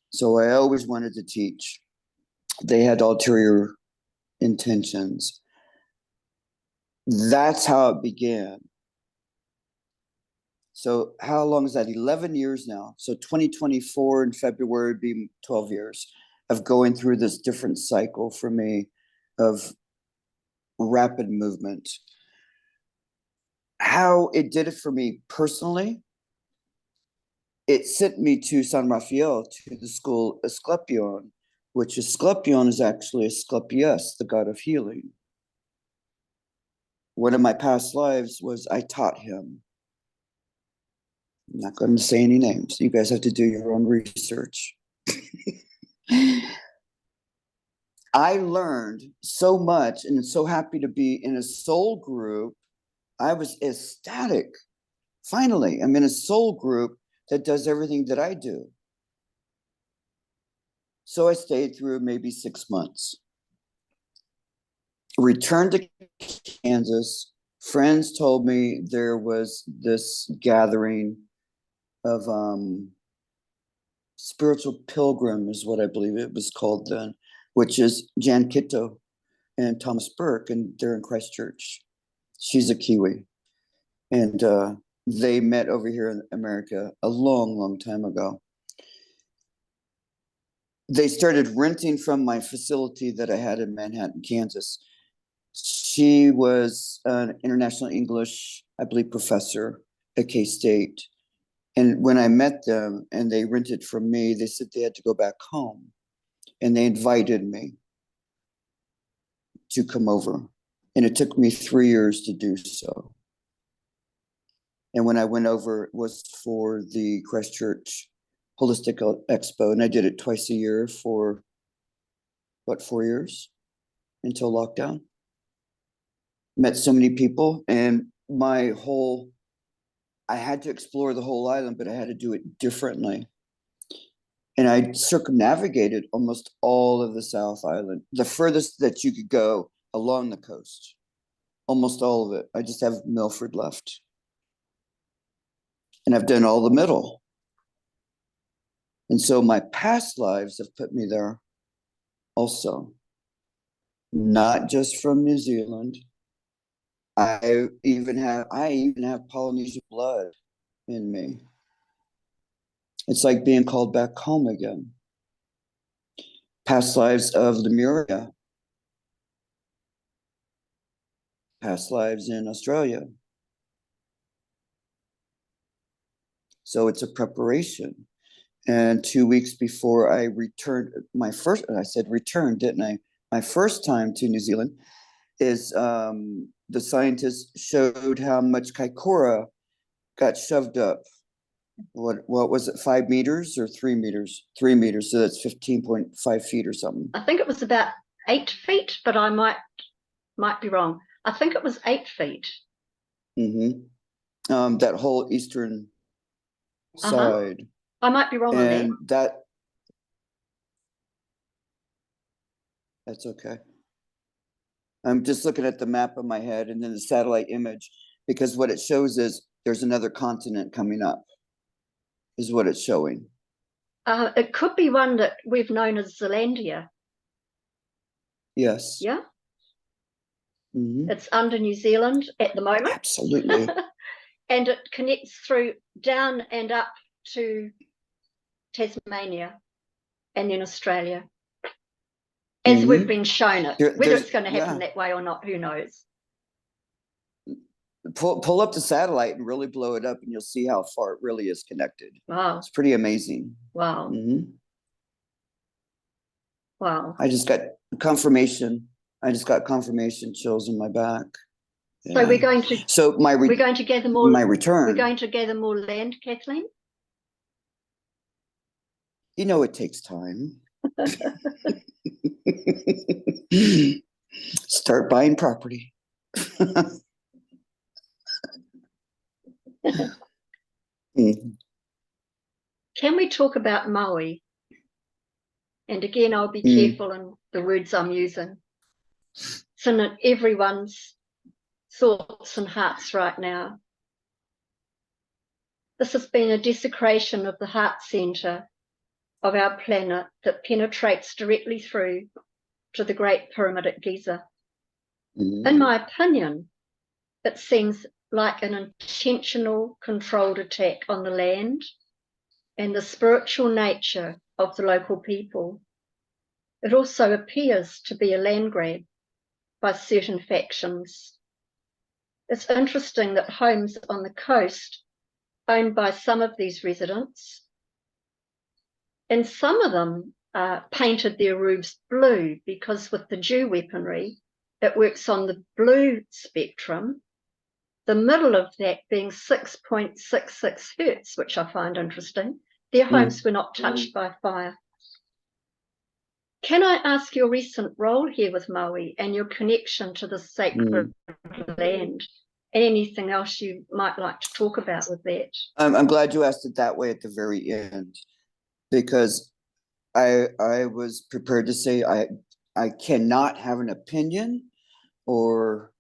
So I always wanted to teach. They had ulterior intentions. That's how it began. So how long is that? 11 years now. So 2024 in February would be 12 years of going through this different cycle for me of rapid movement. How it did it for me personally, it sent me to San Rafael, to the school Asclepion, which Asclepion is actually Asclepius, the god of healing. One of my past lives was I taught him. I'm not going to say any names. You guys have to do your own research. I learned so much and so happy to be in a soul group. I was ecstatic. Finally, I'm in a soul group that does everything that I do. So I stayed through maybe 6 months. Returned to Kansas. Friends told me there was this gathering of spiritual pilgrim is what I believe it was called then, which is Jan Kitto and Thomas Burke, and they're in Christchurch. She's a Kiwi. And they met over here in America a long, long time ago. They started renting from my facility that I had in Manhattan, Kansas. She was an international English, I believe, professor at K-State. And when I met them and they rented from me, they said they had to go back home. And they invited me to come over. And it took me 3 years to do so. And when I went over, it was for the Christchurch Holistic Expo. And I did it twice a year for, 4 years until lockdown. Met so many people, and I had to explore the whole island, but I had to do it differently. And I circumnavigated almost all of the South Island, the furthest that you could go along the coast, almost all of it. I just have Milford left. And I've done all the middle. And so my past lives have put me there also, not just from New Zealand. I even have Polynesian blood in me. It's like being called back home again. Past lives of Lemuria. Past lives in Australia. So it's a preparation. And 2 weeks before I returned, I said return, didn't I? My first time to New Zealand is the scientists showed how much Kaikoura got shoved up. What was it, 5 meters or 3 meters? 3 meters, so that's 15.5 feet or something. I think it was about 8 feet, but I might be wrong. I think it was 8 feet. Mm-hmm. That whole eastern side. I might be wrong and on that. That's okay. I'm just looking at the map in my head and then the satellite image, because what it shows is there's another continent coming up, is what it's showing. It could be one that we've known as Zealandia. Yes. Yeah. Mm-hmm. It's under New Zealand at the moment. Absolutely. And it connects through down and up to Tasmania and then Australia. As we've been shown it. Whether it's going to happen that way or not, who knows? Pull up the satellite and really blow it up and you'll see how far it really is connected. Wow. It's pretty amazing. Wow. Mm-hmm. Wow. I just got confirmation chills in my back. So we're going to we're going to gather more my return. We're going to gather more land, Kathlene? You know, it takes time. Start buying property. Can we talk about Maui? And again, I'll be careful in the words I'm using. It's in everyone's thoughts and hearts right now. This has been a desecration of the heart center of our planet that penetrates directly through to the Great Pyramid at Giza. In my opinion, it seems like an intentional, controlled attack on the land and the spiritual nature of the local people. It also appears to be a land grab by certain factions. It's interesting that homes on the coast owned by some of these residents, and some of them painted their roofs blue because with the Jude weaponry, it works on the blue spectrum, the middle of that being 6.66 hertz, which I find interesting. Their homes were not touched by fire. Can I ask your recent role here with Maui and your connection to the sacred land? And anything else you might like to talk about with that? I'm glad you asked it that way at the very end, because I was prepared to say I cannot have an opinion, or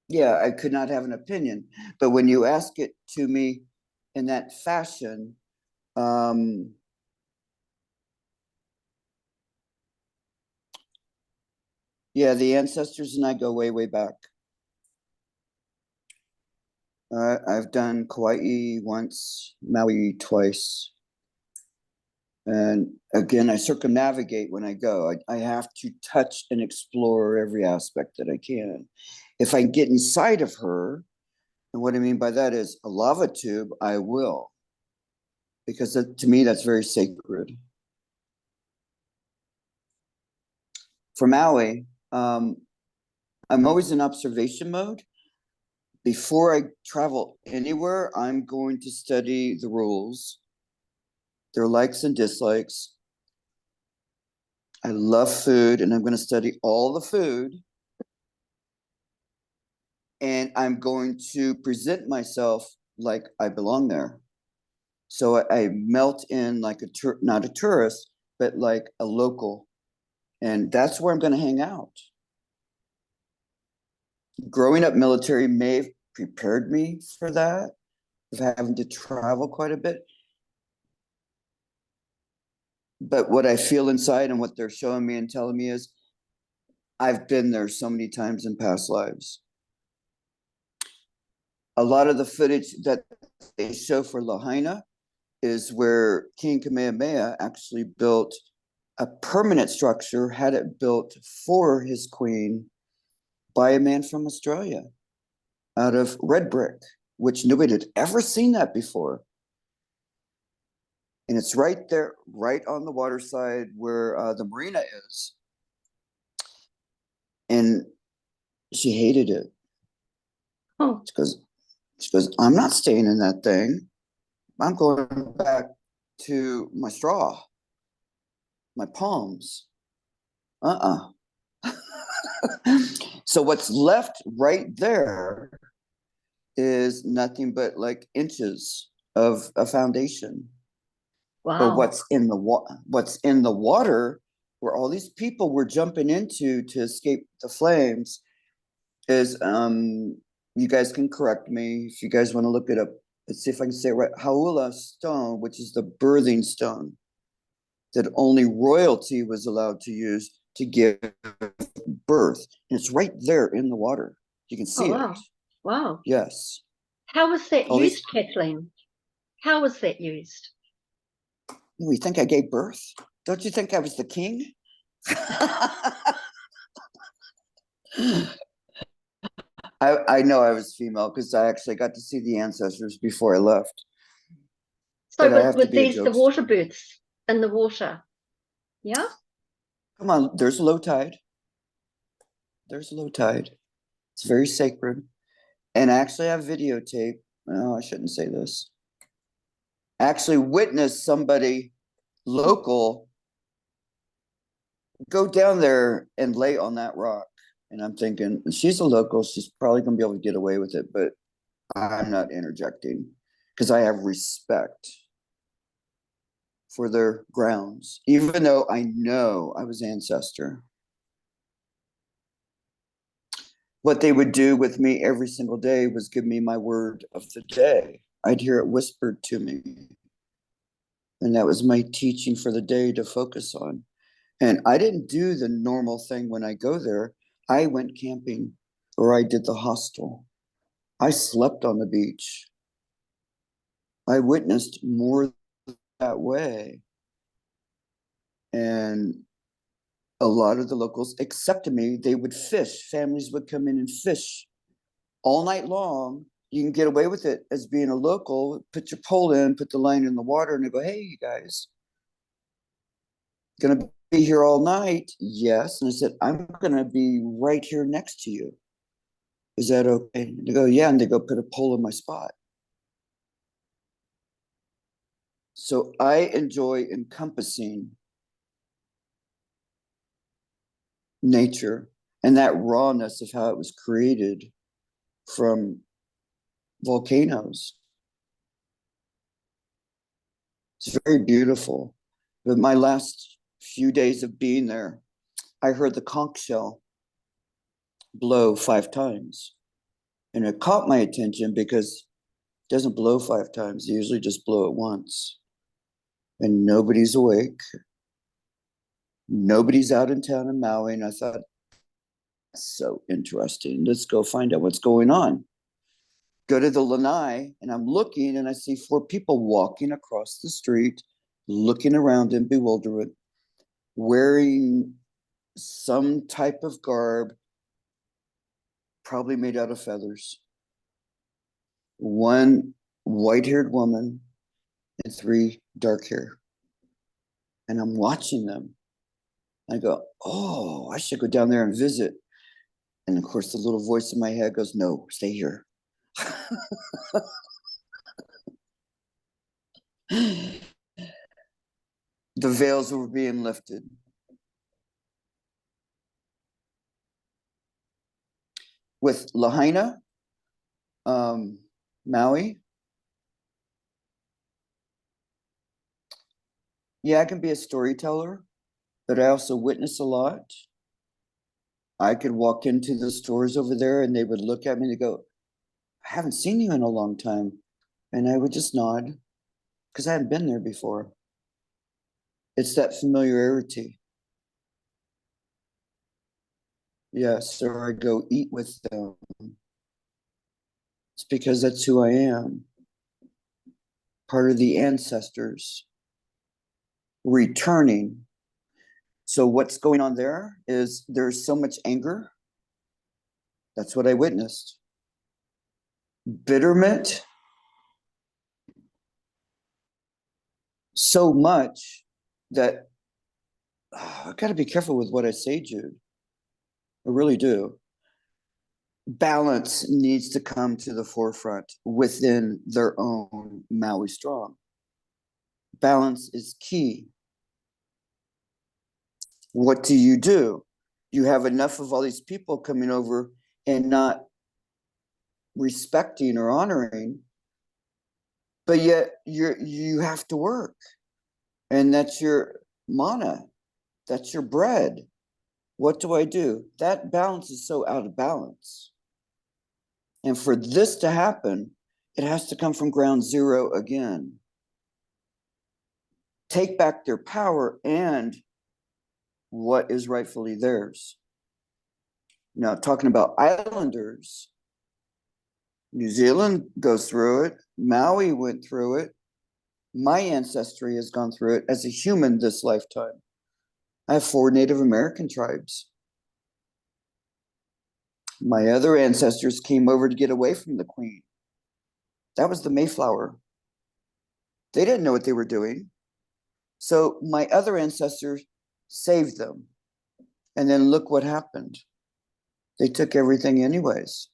yeah, I could not have an opinion. But when you ask it to me in that fashion, yeah, the ancestors and I go way, way back. I've done Kauai once, Maui twice. And again, I circumnavigate when I go. I have to touch and explore every aspect that I can. If I get inside of her, and what I mean by that is a lava tube, I will. Because to me, that's very sacred. For Maui, I'm always in observation mode. Before I travel anywhere, I'm going to study the rules, their likes and dislikes. I love food, and I'm going to study all the food. And I'm going to present myself like I belong there. So I melt in like not a tourist, but like a local. And that's where I'm going to hang out. Growing up military may have prepared me for that, of having to travel quite a bit. But what I feel inside and what they're showing me and telling me is I've been there so many times in past lives. A lot of the footage that they show for Lahaina is where King Kamehameha actually built a permanent structure, had it built for his queen by a man from Australia out of red brick, which nobody had ever seen that before. And it's right there, right on the water side where the marina is. And she hated it. Oh, She goes, I'm not staying in that thing. I'm going back to my straw, my palms. So what's left right there is nothing but like inches of a foundation. But wow. what's in the water, where all these people were jumping into to escape the flames, is you guys can correct me if you guys want to look it up. Let's see if I can say it right. Haula stone, which is the birthing stone that only royalty was allowed to use to give birth. And it's right there in the water. You can see Oh, it. wow. Wow. Yes. How was that All used, these, Kathleen? How was that used? we think I gave birth? Don't you think I was the king? I know I was female because I actually got to see the ancestors before I left. So But I have to with be a these, the jokester. water births in the water? Yeah? Come on, there's low tide. There's low tide. It's very sacred. And I actually have videotape. Oh, I shouldn't say this. I actually witnessed somebody local go down there and lay on that rock. And I'm thinking, she's a local. She's probably going to be able to get away with it. But I'm not interjecting because I have respect for their grounds, even though I know I was ancestor. What they would do with me every single day was give me my word of the day. I'd hear it whispered to me. And that was my teaching for the day to focus on. And I didn't do the normal thing when I go there. I went camping, or I did the hostel. I slept on the beach. I witnessed more that way. And a lot of the locals accepted me. They would fish. Families would come in and fish all night long. You can get away with it as being a local. Put your pole in, put the line in the water, and they go, hey, you guys, gonna be here all night? Yes. And I said, I'm gonna be right here next to you. Is that okay? And they go, yeah. And they go put a pole in my spot. So I enjoy encompassing nature and that rawness of how it was created from volcanoes. It's very beautiful. But my last few days of being there, I heard the conch shell blow 5 times. And it caught my attention because it doesn't blow 5 times. They usually just blow it once. And nobody's awake. Nobody's out in town in Maui. And I thought, so interesting. Let's go find out what's going on. Go to the lanai, and I'm looking, and I see 4 people walking across the street, looking around in bewilderment, wearing some type of garb, probably made out of feathers. 1 white-haired woman and 3 dark hair. And I'm watching them. I go, oh, I should go down there and visit. And of course, the little voice in my head goes, no, stay here. The veils were being lifted. With Lahaina, Maui, yeah, I can be a storyteller, but I also witness a lot. I could walk into the stores over there and they would look at me and they go, I haven't seen you in a long time. And I would just nod because I hadn't been there before. It's that familiarity. Yes, or I go eat with them. It's because that's who I am. Part of the ancestors returning. So what's going on there is there's so much anger. That's what I witnessed. Bitterment. So much that I got to be careful with what I say, Jude. I really do. Balance needs to come to the forefront within their own Maui Strong. Balance is key. What do? You have enough of all these people coming over and not respecting or honoring, but yet you have to work. And that's your mana. That's your bread. What do? That balance is so out of balance. And for this to happen, it has to come from ground zero again. Take back their power and what is rightfully theirs. Now, talking about islanders, New Zealand goes through it. Maui went through it. My ancestry has gone through it as a human this lifetime. I have 4 Native American tribes. My other ancestors came over to get away from the Queen. That was the Mayflower. They didn't know what they were doing. So my other ancestors saved them. And then look what happened. They took everything anyways.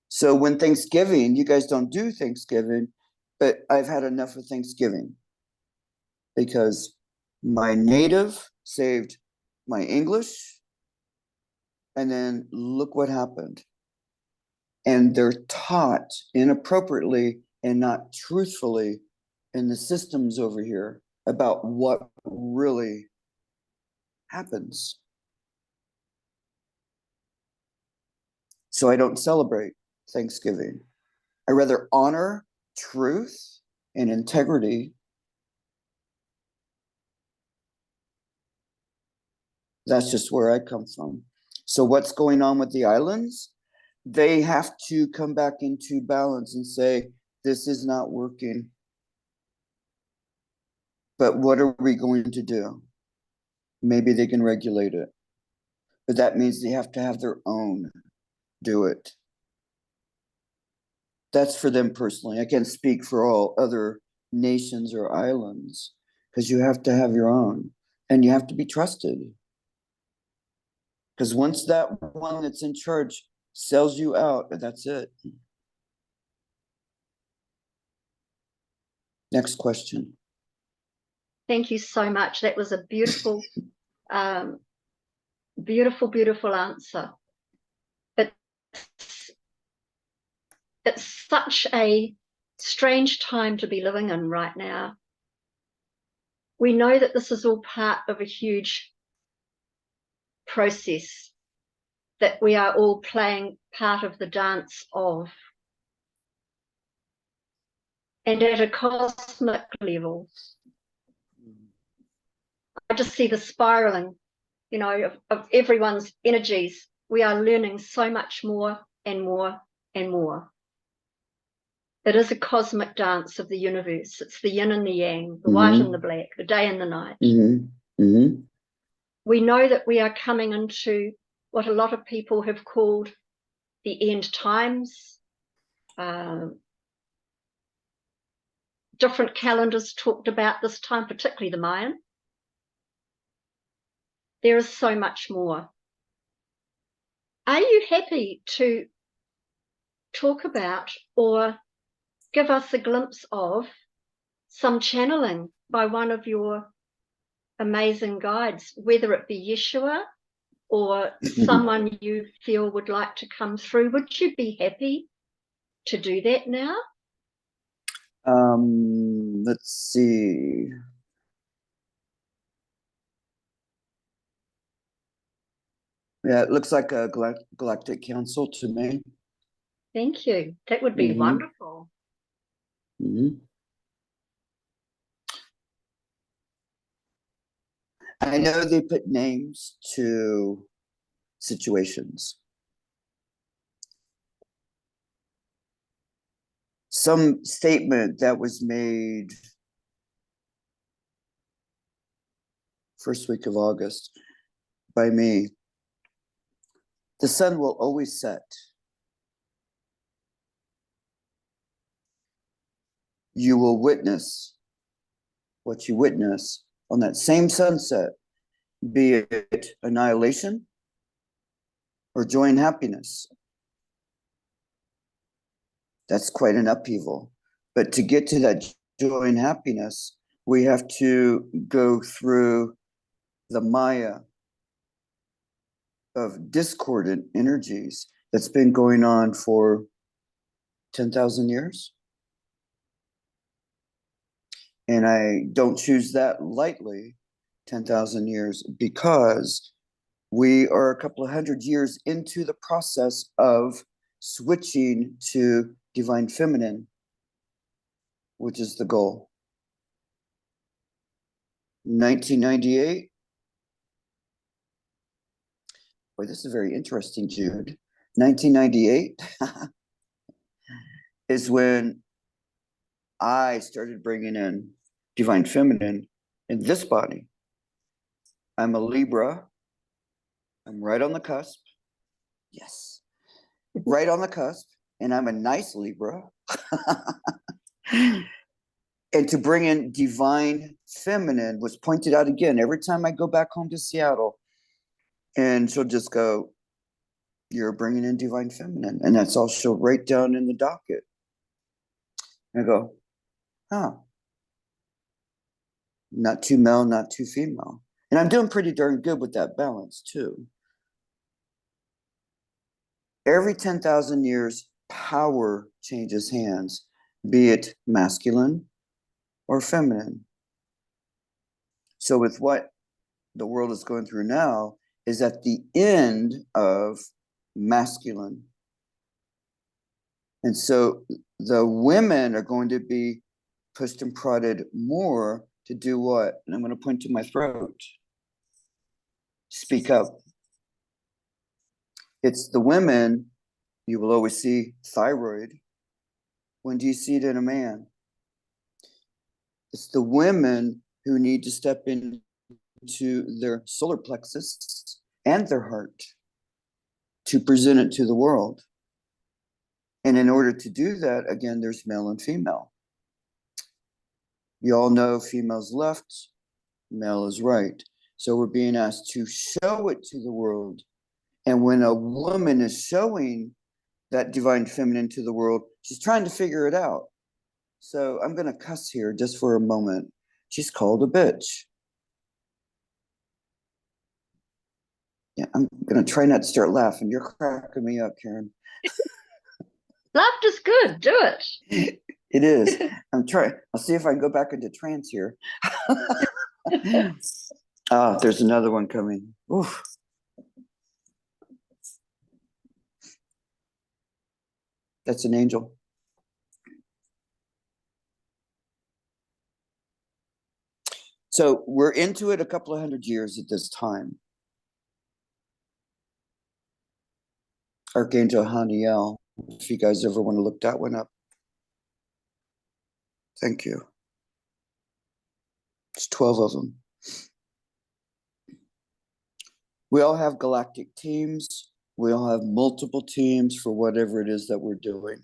So when Thanksgiving, you guys don't do Thanksgiving, but I've had enough of Thanksgiving because my native saved my English, and then look what happened. And they're taught inappropriately and not truthfully in the systems over here about what really happens. So I don't celebrate Thanksgiving. I rather honor truth and integrity. That's just where I come from. So what's going on with the islands? They have to come back into balance and say, this is not working. But what are we going to do? Maybe they can regulate it. But that means they have to have their own do it. That's for them personally. I can't speak for all other nations or islands because you have to have your own and you have to be trusted. Because once that one that's in charge sells you out, that's it. Next question. Thank you so much. That was a beautiful, beautiful answer. It's such a strange time to be living in right now. We know that this is all part of a huge process that we are all playing part of the dance of. And at a cosmic level, I just see the spiraling, you know, of everyone's energies. We are learning so much more and more and more. It is a cosmic dance of the universe. It's the yin and the yang, the white and the black, the day and the night. We know that we are coming into what a lot of people have called the end times. Different calendars talked about this time, particularly the Mayan. There is so much more. Are you happy to talk about or give us a glimpse of some channeling by one of your amazing guides, whether it be Yeshua or someone you feel would like to come through? Would you be happy to do that now? Let's see. Yeah, it looks like a galactic council to me. Thank you. That would be wonderful. I know they put names to situations. Some statement that was made first week of August by me. The sun will always set. You will witness what you witness on that same sunset, be it annihilation or joy and happiness. That's quite an upheaval. But to get to that joy and happiness, we have to go through the Maya of discordant energies that's been going on for 10,000 years. And I don't choose that lightly, 10,000 years, because we are a couple of hundred years into the process of switching to divine feminine, which is the goal. 1998. Boy, this is very interesting, Jude. 1998 is when I started bringing in divine feminine in this body. I'm a Libra. I'm right on the cusp. Yes, right on the cusp. And I'm a nice Libra. And to bring in divine feminine was pointed out again every time I go back home to Seattle. And she'll just go, you're bringing in divine feminine. And that's all she'll write down in the docket. And I go, huh. Not too male, not too female. And I'm doing pretty darn good with that balance too. Every 10,000 years, power changes hands, be it masculine or feminine. So with what the world is going through now is at the end of masculine. And so the women are going to be pushed and prodded more to do what? And I'm going to point to my throat. Speak up. It's the women, you will always see thyroid. When do you see it in a man? It's the women who need to step into their solar plexus and their heart to present it to the world. And in order to do that, again, there's male and female. You all know female's left, male is right. So we're being asked to show it to the world. And when a woman is showing that divine feminine to the world, she's trying to figure it out. So I'm going to cuss here just for a moment. She's called a bitch. Yeah, I'm going to try not to start laughing. You're cracking me up, Karen. Laughter's good. Do it. It is. I'm trying. I'll see if I can go back into trance here. Ah, there's another one coming. Oof. That's an angel. So we're into it a couple of 100 years at this time. Archangel Haniel, if you guys ever want to look that one up. Thank you. It's 12 of them. We all have galactic teams. We all have multiple teams for whatever it is that we're doing.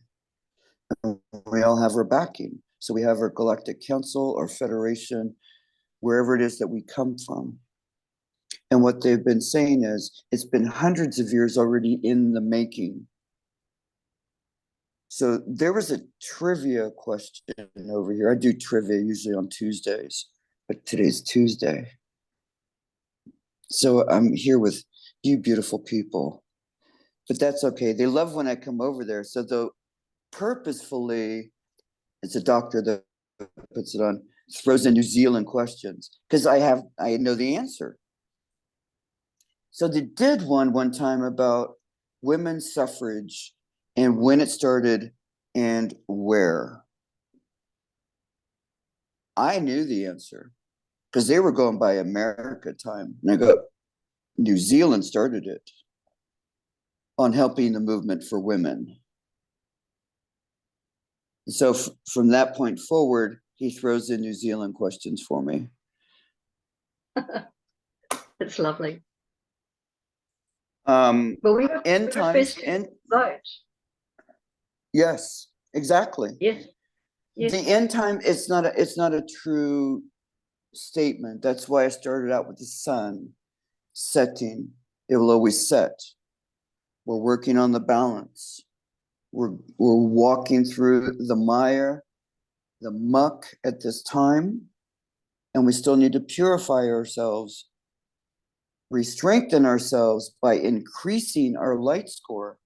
And we all have our backing. So we have our galactic council or federation, wherever it is that we come from. And what they've been saying is it's been hundreds of years already in the making. So there was a trivia question over here. I do trivia usually on Tuesdays, but today's Tuesday. So I'm here with you beautiful people, but that's okay. They love when I come over there. So though purposefully, it's a doctor that puts it on, throws in New Zealand questions because I know the answer. So they did one time about women's suffrage and when it started and where. I knew the answer because they were going by America time. And I go, New Zealand started it on helping the movement for women. So from that point forward, he throws in New Zealand questions for me. It's lovely. Well, we were end times and vote. yes, exactly. Yes. Yes. The end time, it's not a true statement. That's why I started out with the sun setting. It will always set. We're working on the balance. We're walking through the mire, the muck at this time, and we still need to purify ourselves, re-strengthen ourselves by increasing our light score.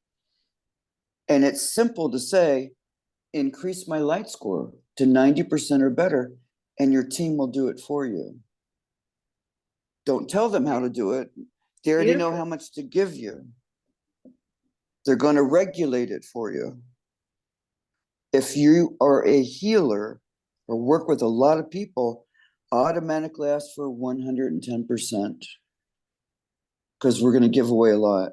And it's simple to say, increase my light score to 90% or better, and your team will do it for you. Don't tell them how to do it. They already know how much to give you. They're going to regulate it for you. If you are a healer or work with a lot of people, automatically ask for 110% because we're going to give away a lot.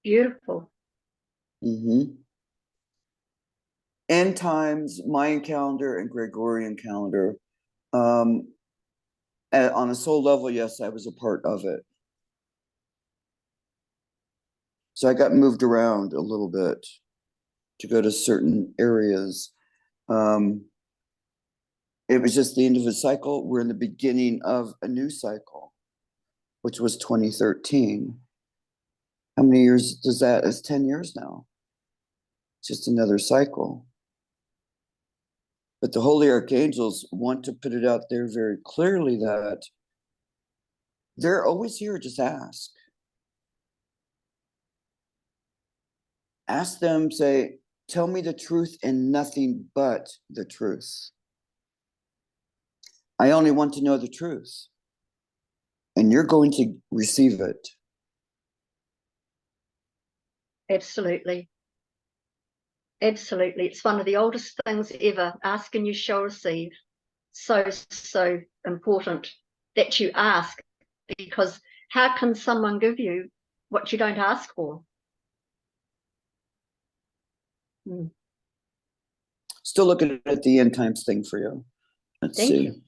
Beautiful. End times, Mayan calendar and Gregorian calendar. On a soul level, yes, I was a part of it. So I got moved around a little bit to go to certain areas. It was just the end of a cycle. We're in the beginning of a new cycle, which was 2013. How many years does that? It's 10 years now. It's just another cycle. But the holy archangels want to put it out there very clearly that they're always here. Just ask. Ask them, say, tell me the truth and nothing but the truth. I only want to know the truth. And you're going to receive it. Absolutely. Absolutely. It's one of the oldest things ever. Ask and you shall receive. So important that you ask, because how can someone give you what you don't ask for? Still looking at the end times thing for you. Let's see. You.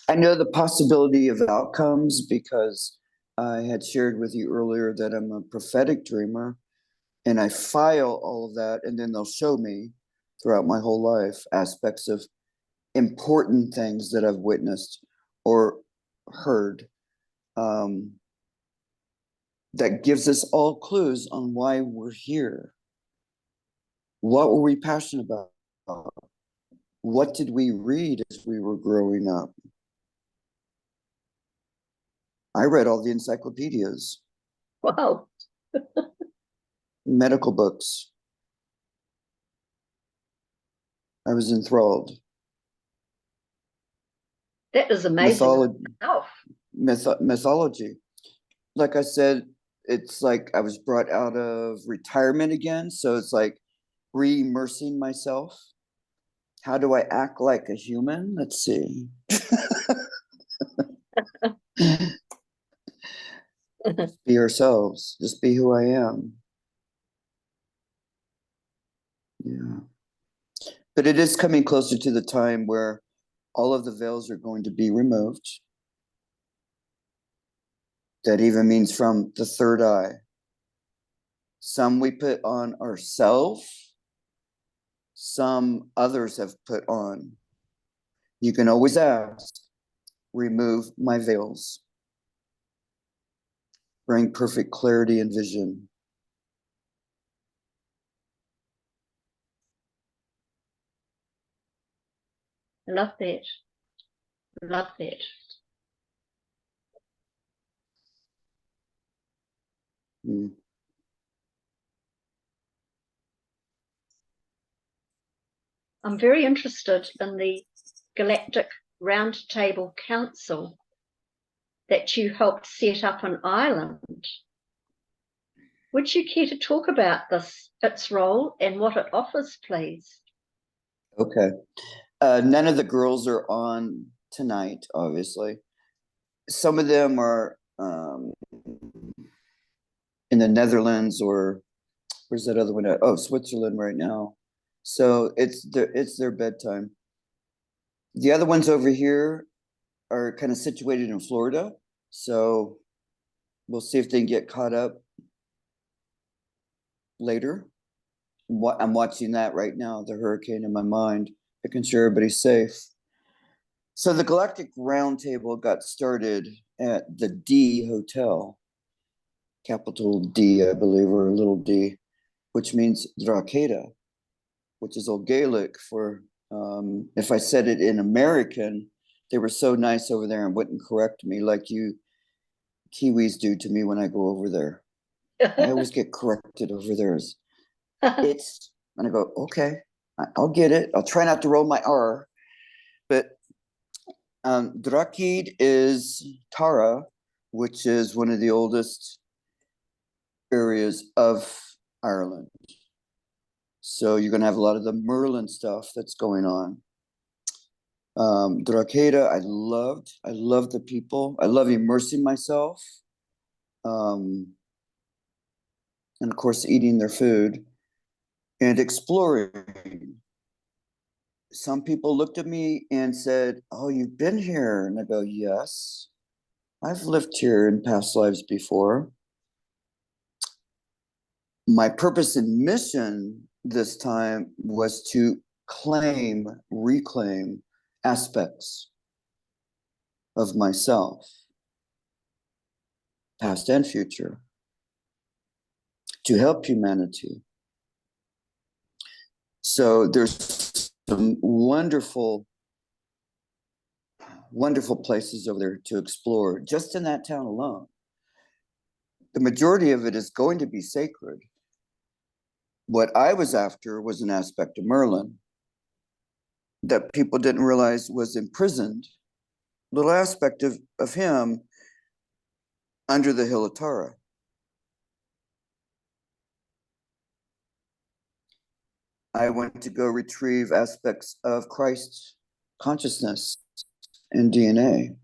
I know the possibility of outcomes because I had shared with you earlier that I'm a prophetic dreamer and I file all of that, and then they'll show me throughout my whole life aspects of important things that I've witnessed or heard. That gives us all clues on why we're here. What were we passionate about? What did we read as we were growing up? I read all the encyclopedias. Wow. Medical books. I was enthralled. That is amazing. Mythology. Like I said, it's like I was brought out of retirement again. So it's like re-immersing myself. How do I act like a human? Let's see. Be ourselves. Just be who I am. Yeah. But it is coming closer to the time where all of the veils are going to be removed. That even means from the third eye. Some we put on ourselves, some others have put on. You can always ask, remove my veils. Bring perfect clarity and vision. Love that. Love that. Mm. I'm very interested in the Galactic Roundtable Council that you helped set up in Ireland. Would you care to talk about this, its role and what it offers, please? Okay. None of the girls are on tonight, obviously. Some of them are in the Netherlands, or where's that other one at? Oh, Switzerland right now. So it's their bedtime. The other ones over here are kind of situated in Florida. So we'll see if they can get caught up later. I'm watching that right now, the hurricane in my mind, making sure everybody's safe. So the Galactic Roundtable got started at the D Hotel, capital D, I believe, or a little d, which means Drogheda, which is Old Gaelic for, if I said it in American, they were so nice over there and wouldn't correct me like you Kiwis do to me when I go over there. I always get corrected over there. It's, and I go, okay, I'll get it. I'll try not to roll my R. But Drogheda is Tara, which is one of the oldest areas of Ireland. So you're going to have a lot of the Merlin stuff that's going on. Drogheda, I loved the people. I love immersing myself. And of course, eating their food and exploring. Some people looked at me and said, oh, you've been here. And I go, yes, I've lived here in past lives before. My purpose and mission this time was to reclaim aspects of myself, past and future, to help humanity. So there's some wonderful places over there to explore just in that town alone. The majority of it is going to be sacred. What I was after was an aspect of Merlin that people didn't realize was imprisoned, little aspect of him under the hill of Tara. I went to go retrieve aspects of Christ's consciousness and DNA.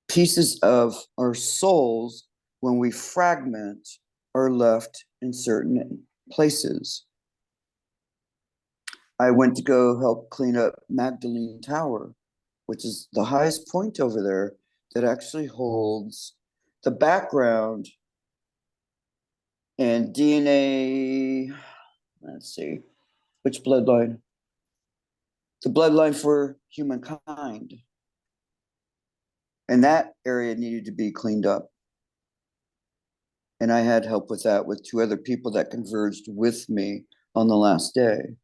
Pieces of our souls, when we fragment, are left in certain places. I went to go help clean up Magdalene Tower, which is the highest point over there that actually holds the background and DNA. Let's see, which bloodline? The bloodline for humankind. And that area needed to be cleaned up. And I had help with that with two other people that converged with me on the last day.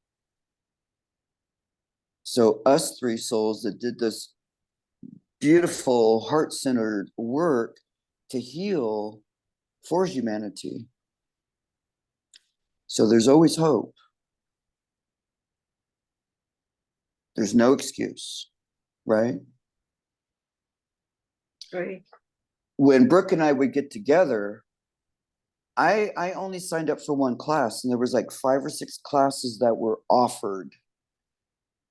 So us three souls that did this beautiful heart-centered work to heal for humanity. So there's always hope. There's no excuse, right? Right. When Brooke and I would get together, I only signed up for one class, and there was like 5 or 6 classes that were offered,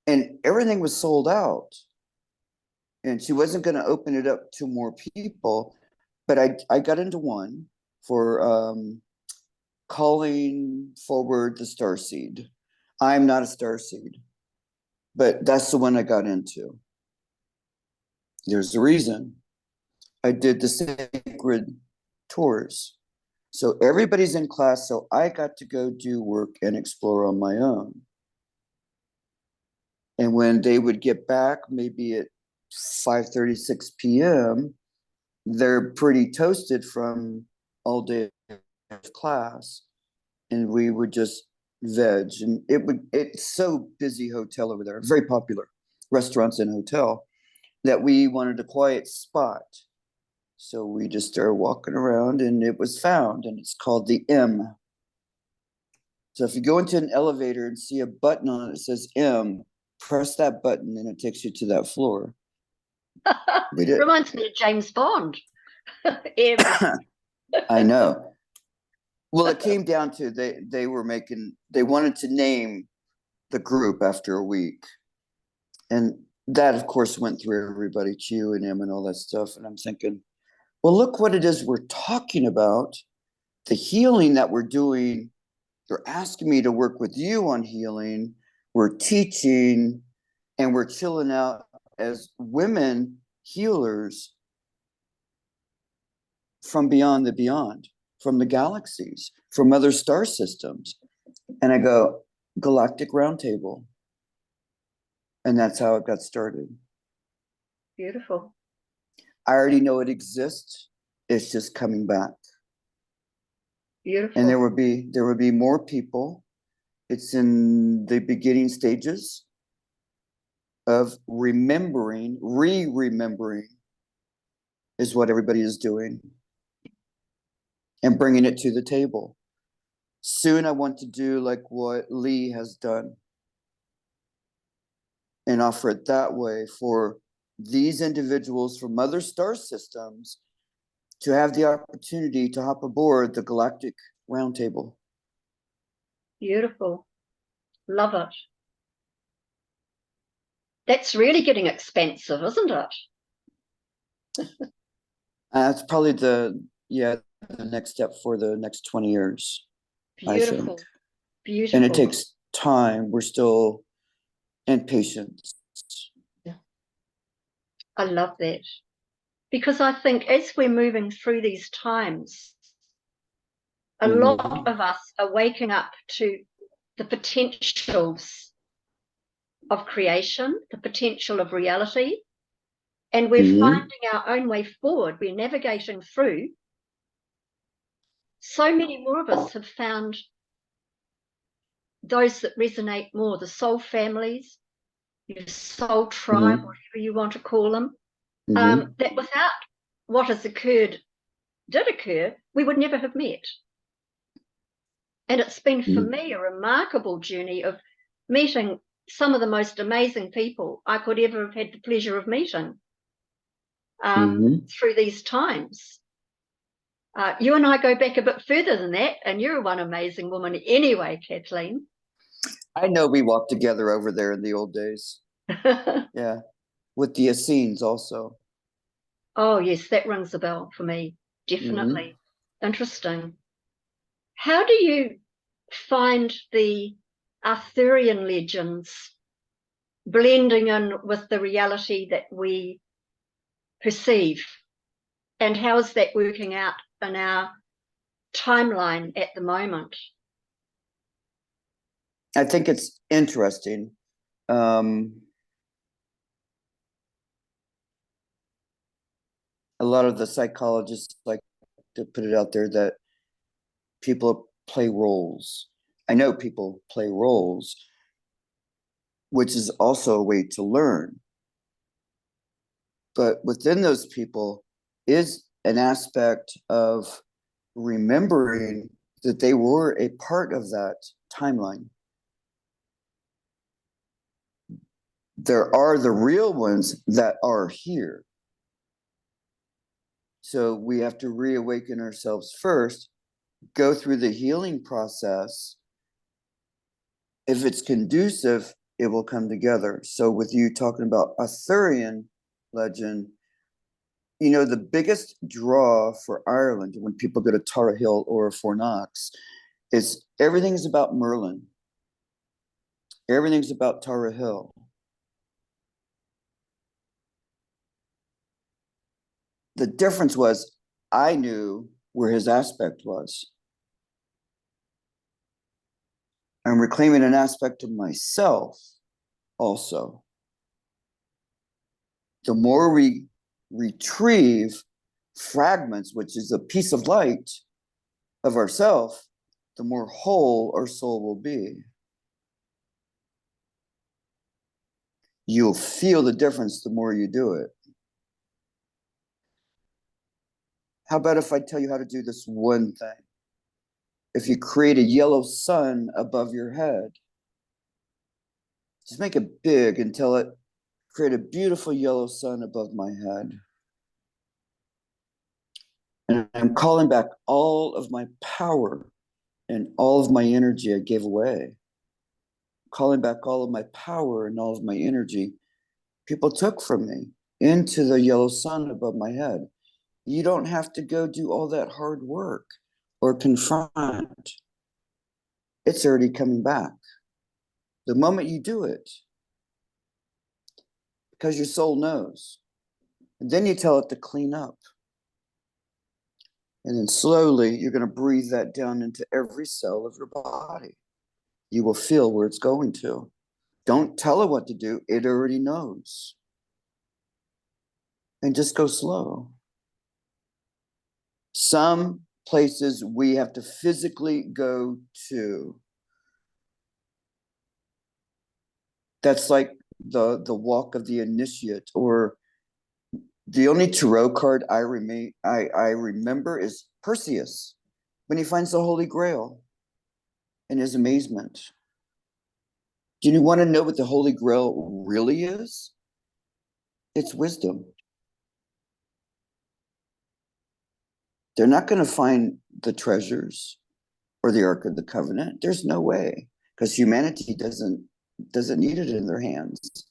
and everything was sold out. And she wasn't going to open it up to more people, but I got into one for calling forward the starseed. I'm not a starseed, but that's the one I got into. There's a reason. I did the sacred tours. So everybody's in class, so I got to go do work and explore on my own. And when they would get back, maybe at 5:30, 6 p.m., they're pretty toasted from all day of class. And we would just veg. And it's so busy hotel over there, very popular restaurants and hotel, that we wanted a quiet spot. So we just started walking around, and it was found, and it's called the M. So if you go into an elevator and see a button on it that says M, press that button and it takes you to that floor. We did. Reminds me of James Bond. I know. Well, it came down to they wanted to name the group after a week. And that, of course, went through everybody, Q and M and all that stuff. And I'm thinking, well, look what it is we're talking about. The healing that we're doing. You're asking me to work with you on healing. We're teaching, and we're chilling out as women healers from beyond the beyond, from the galaxies, from other star systems. And I go, Galactic Roundtable. And that's how it got started. Beautiful. I already know it exists. It's just coming back. Beautiful. And there would be more people. It's in the beginning stages of remembering, remembering is what everybody is doing, and bringing it to the table. Soon I want to do like what Lee has done and offer it that way for these individuals from other star systems to have the opportunity to hop aboard the Galactic Roundtable. Beautiful. Love it. That's really getting expensive, isn't it? That's probably the next step for the next 20 years. Beautiful. Beautiful. And it takes time. We're still in patience. Yeah. I love that. Because I think as we're moving through these times, a lot of us are waking up to the potentials of creation, the potential of reality, and we're finding our own way forward. We're navigating through. So many more of us have found those that resonate more, the soul families, your soul tribe, whatever you want to call them, that without what has did occur, we would never have met. And it's been for me a remarkable journey of meeting some of the most amazing people I could ever have had the pleasure of meeting through these times. You and I go back a bit further than that, and you're one amazing woman anyway, Kathlene. I know we walked together over there in the old days. Yeah, with the Essenes also. Oh, yes, that rings a bell for me, definitely. Interesting. How do you find the Arthurian legends blending in with the reality that we perceive? And how is that working out in our timeline at the moment? I think it's interesting. A lot of the psychologists like to put it out there that people play roles. I know people play roles, which is also a way to learn. But within those people is an aspect of remembering that they were a part of that timeline. There are the real ones that are here. So we have to reawaken ourselves first, go through the healing process. If it's conducive, it will come together. So with you talking about Arthurian legend, you know, the biggest draw for Ireland when people go to Tara Hill or Fornox is everything's about Merlin. Everything's about Tara Hill. The difference was I knew where his aspect was. I'm reclaiming an aspect of myself also. The more we retrieve fragments, which is a piece of light of ourself, the more whole our soul will be. You'll feel the difference the more you do it. How about if I tell you how to do this one thing? If you create a yellow sun above your head, just make it big and tell it, create a beautiful yellow sun above my head. And I'm calling back all of my power and all of my energy I gave away. Calling back all of my power and all of my energy people took from me into the yellow sun above my head. You don't have to go do all that hard work or confront. It's already coming back. The moment you do it, because your soul knows. And then you tell it to clean up. And then slowly you're going to breathe that down into every cell of your body. You will feel where it's going to. Don't tell it what to do. It already knows. And just go slow. Some places we have to physically go to. That's like the walk of the initiate, or the only tarot card I remember is Perseus when he finds the Holy Grail in his amazement. Do you want to know what the Holy Grail really is? It's wisdom. They're not going to find the treasures or the Ark of the Covenant. There's no way, because humanity doesn't need it in their hands.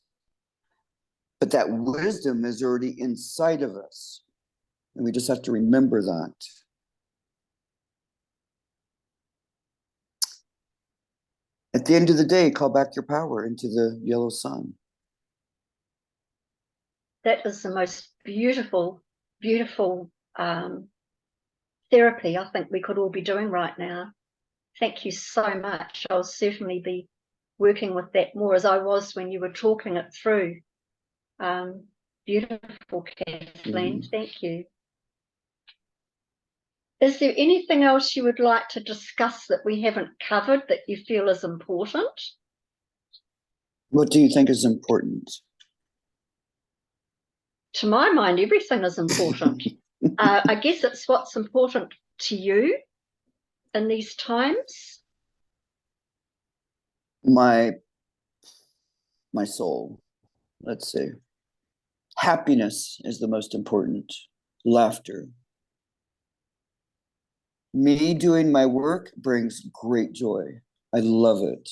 But that wisdom is already inside of us. And we just have to remember that. At the end of the day, call back your power into the yellow sun. That is the most beautiful, beautiful therapy I think we could all be doing right now. Thank you so much. I'll certainly be working with that more, as I was when you were talking it through. Beautiful, Kathleen. Thank you. Is there anything else you would like to discuss that we haven't covered that you feel is important? What do you think is important? To my mind, everything is important. I guess it's what's important to you in these times. My soul. Let's see. Happiness is the most important. Laughter. Me doing my work brings great joy. I love it.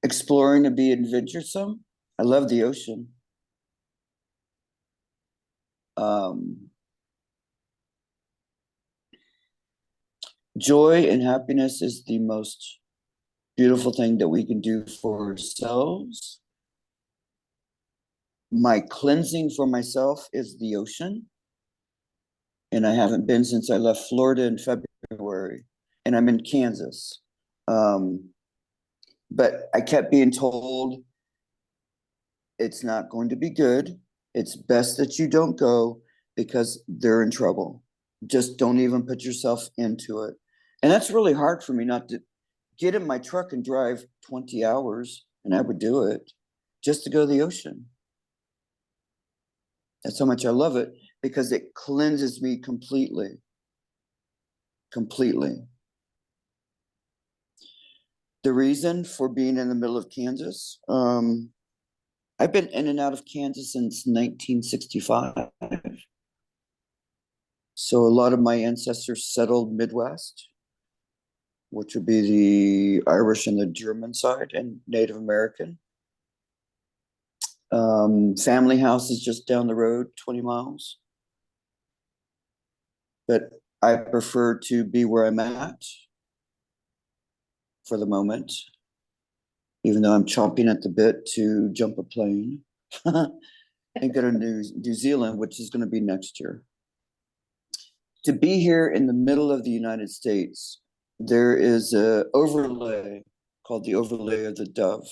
Exploring to be adventuresome. I love the ocean. Joy and happiness is the most beautiful thing that we can do for ourselves. My cleansing for myself is the ocean. And I haven't been since I left Florida in February. And I'm in Kansas. But I kept being told it's not going to be good. It's best that you don't go because they're in trouble. Just don't even put yourself into it. And that's really hard for me not to get in my truck and drive 20 hours, and I would do it just to go to the ocean. That's how much I love it, because it cleanses me completely. Completely. The reason for being in the middle of Kansas, I've been in and out of Kansas since 1965. So a lot of my ancestors settled Midwest, which would be the Irish and the German side and Native American. Family house is just down the road, 20 miles. But I prefer to be where I'm at for the moment, even though I'm chomping at the bit to jump a plane and go to New Zealand, which is going to be next year. To be here in the middle of the United States, there is an overlay called the overlay of the dove,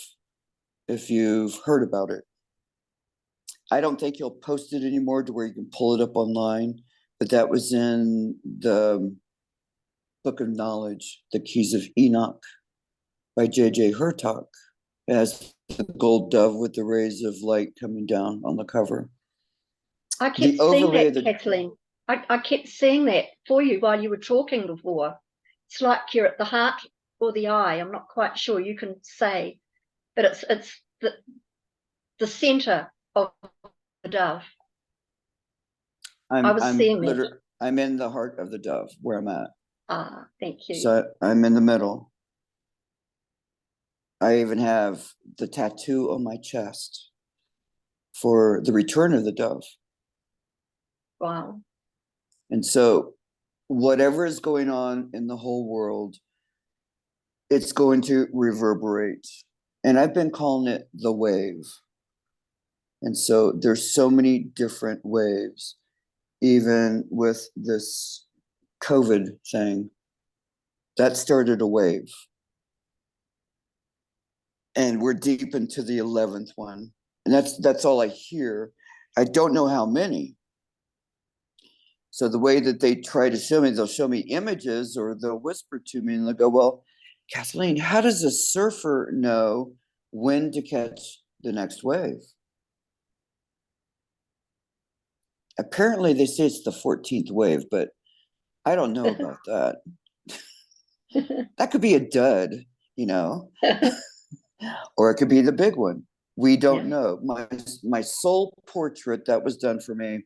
if you've heard about it. I don't think he'll post it anymore to where you can pull it up online, but that was in the Book of Knowledge, The Keys of Enoch by J.J. Hurtak. It has the gold dove with the rays of light coming down on the cover. I kept seeing that, Kathlene. I kept seeing that for you while you were talking before. It's like you're at the heart or the eye. I'm not quite sure. You can say, but it's the center of the dove. I was seeing that. I'm in the heart of the dove where I'm at. Ah, thank you. So I'm in the middle. I even have the tattoo on my chest for the return of the dove. Wow. And so whatever is going on in the whole world, it's going to reverberate. And I've been calling it the wave. And so there's so many different waves, even with this COVID thing, that started a wave. And we're deep into the 11th one. And that's all I hear. I don't know how many. So the way that they try to show me, they'll show me images or they'll whisper to me and they'll go, well, Kathlene, how does a surfer know when to catch the next wave? Apparently they say it's the 14th wave, but I don't know about that. That could be a dud, you know, or it could be the big one. We don't know. My soul portrait that was done for me,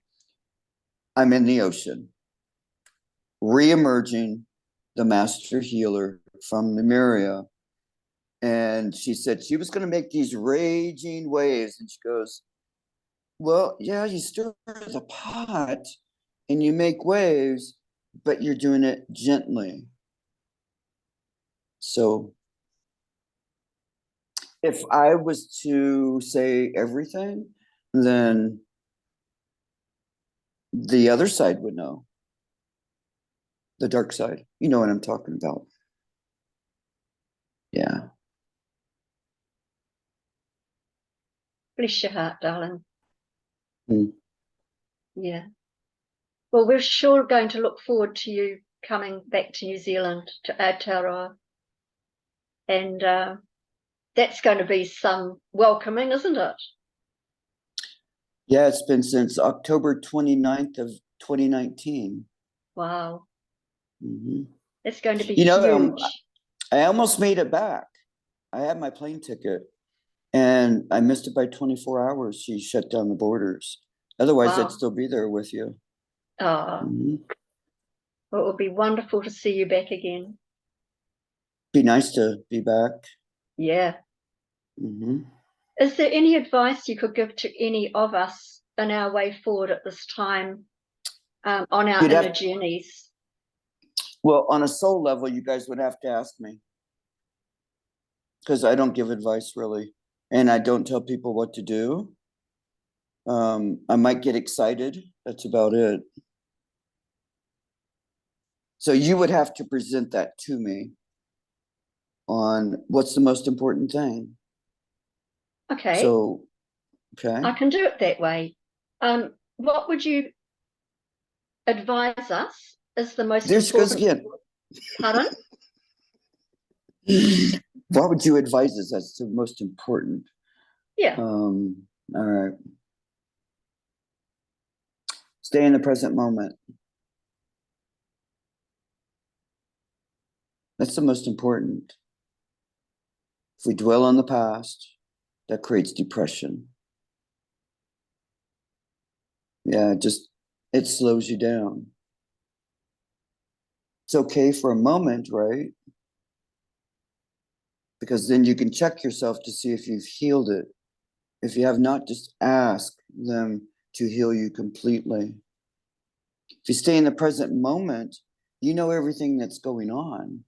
I'm in the ocean, re-emerging the master healer from Lemuria. And she said she was going to make these raging waves. And she goes, well, yeah, you stir the pot and you make waves, but you're doing it gently. So if I was to say everything, then the other side would know. The dark side. You know what I'm talking about. Yeah. Bless your heart, darling. Mm. Yeah. Well, we're sure going to look forward to you coming back to New Zealand, to Aotearoa. And that's going to be some welcoming, isn't it? Yeah, it's been since October 29th of 2019. Wow. Mm-hmm. It's going to be huge. I almost made it back. I had my plane ticket and I missed it by 24 hours. She shut down the borders. Otherwise, I'd still be there with you. Mm-hmm. Well, it would be wonderful to see you back again. Be nice to be back. Yeah. Mm-hmm. Is there any advice you could give to any of us in our way forward at this time on our inner journeys? Well, on a soul level, you guys would have to ask me, because I don't give advice really, and I don't tell people what to do. I might get excited. That's about it. So you would have to present that to me on what's the most important thing. Okay. So, okay. I can do it that way. What would you advise us is the most important? There she goes again. Pardon? What would you advise us as the most important? Yeah. All right. Stay in the present moment. That's the most important. If we dwell on the past, that creates depression. Yeah, it slows you down. It's okay for a moment, right? Because then you can check yourself to see if you've healed it. If you have not, just ask them to heal you completely. If you stay in the present moment, you know everything that's going on.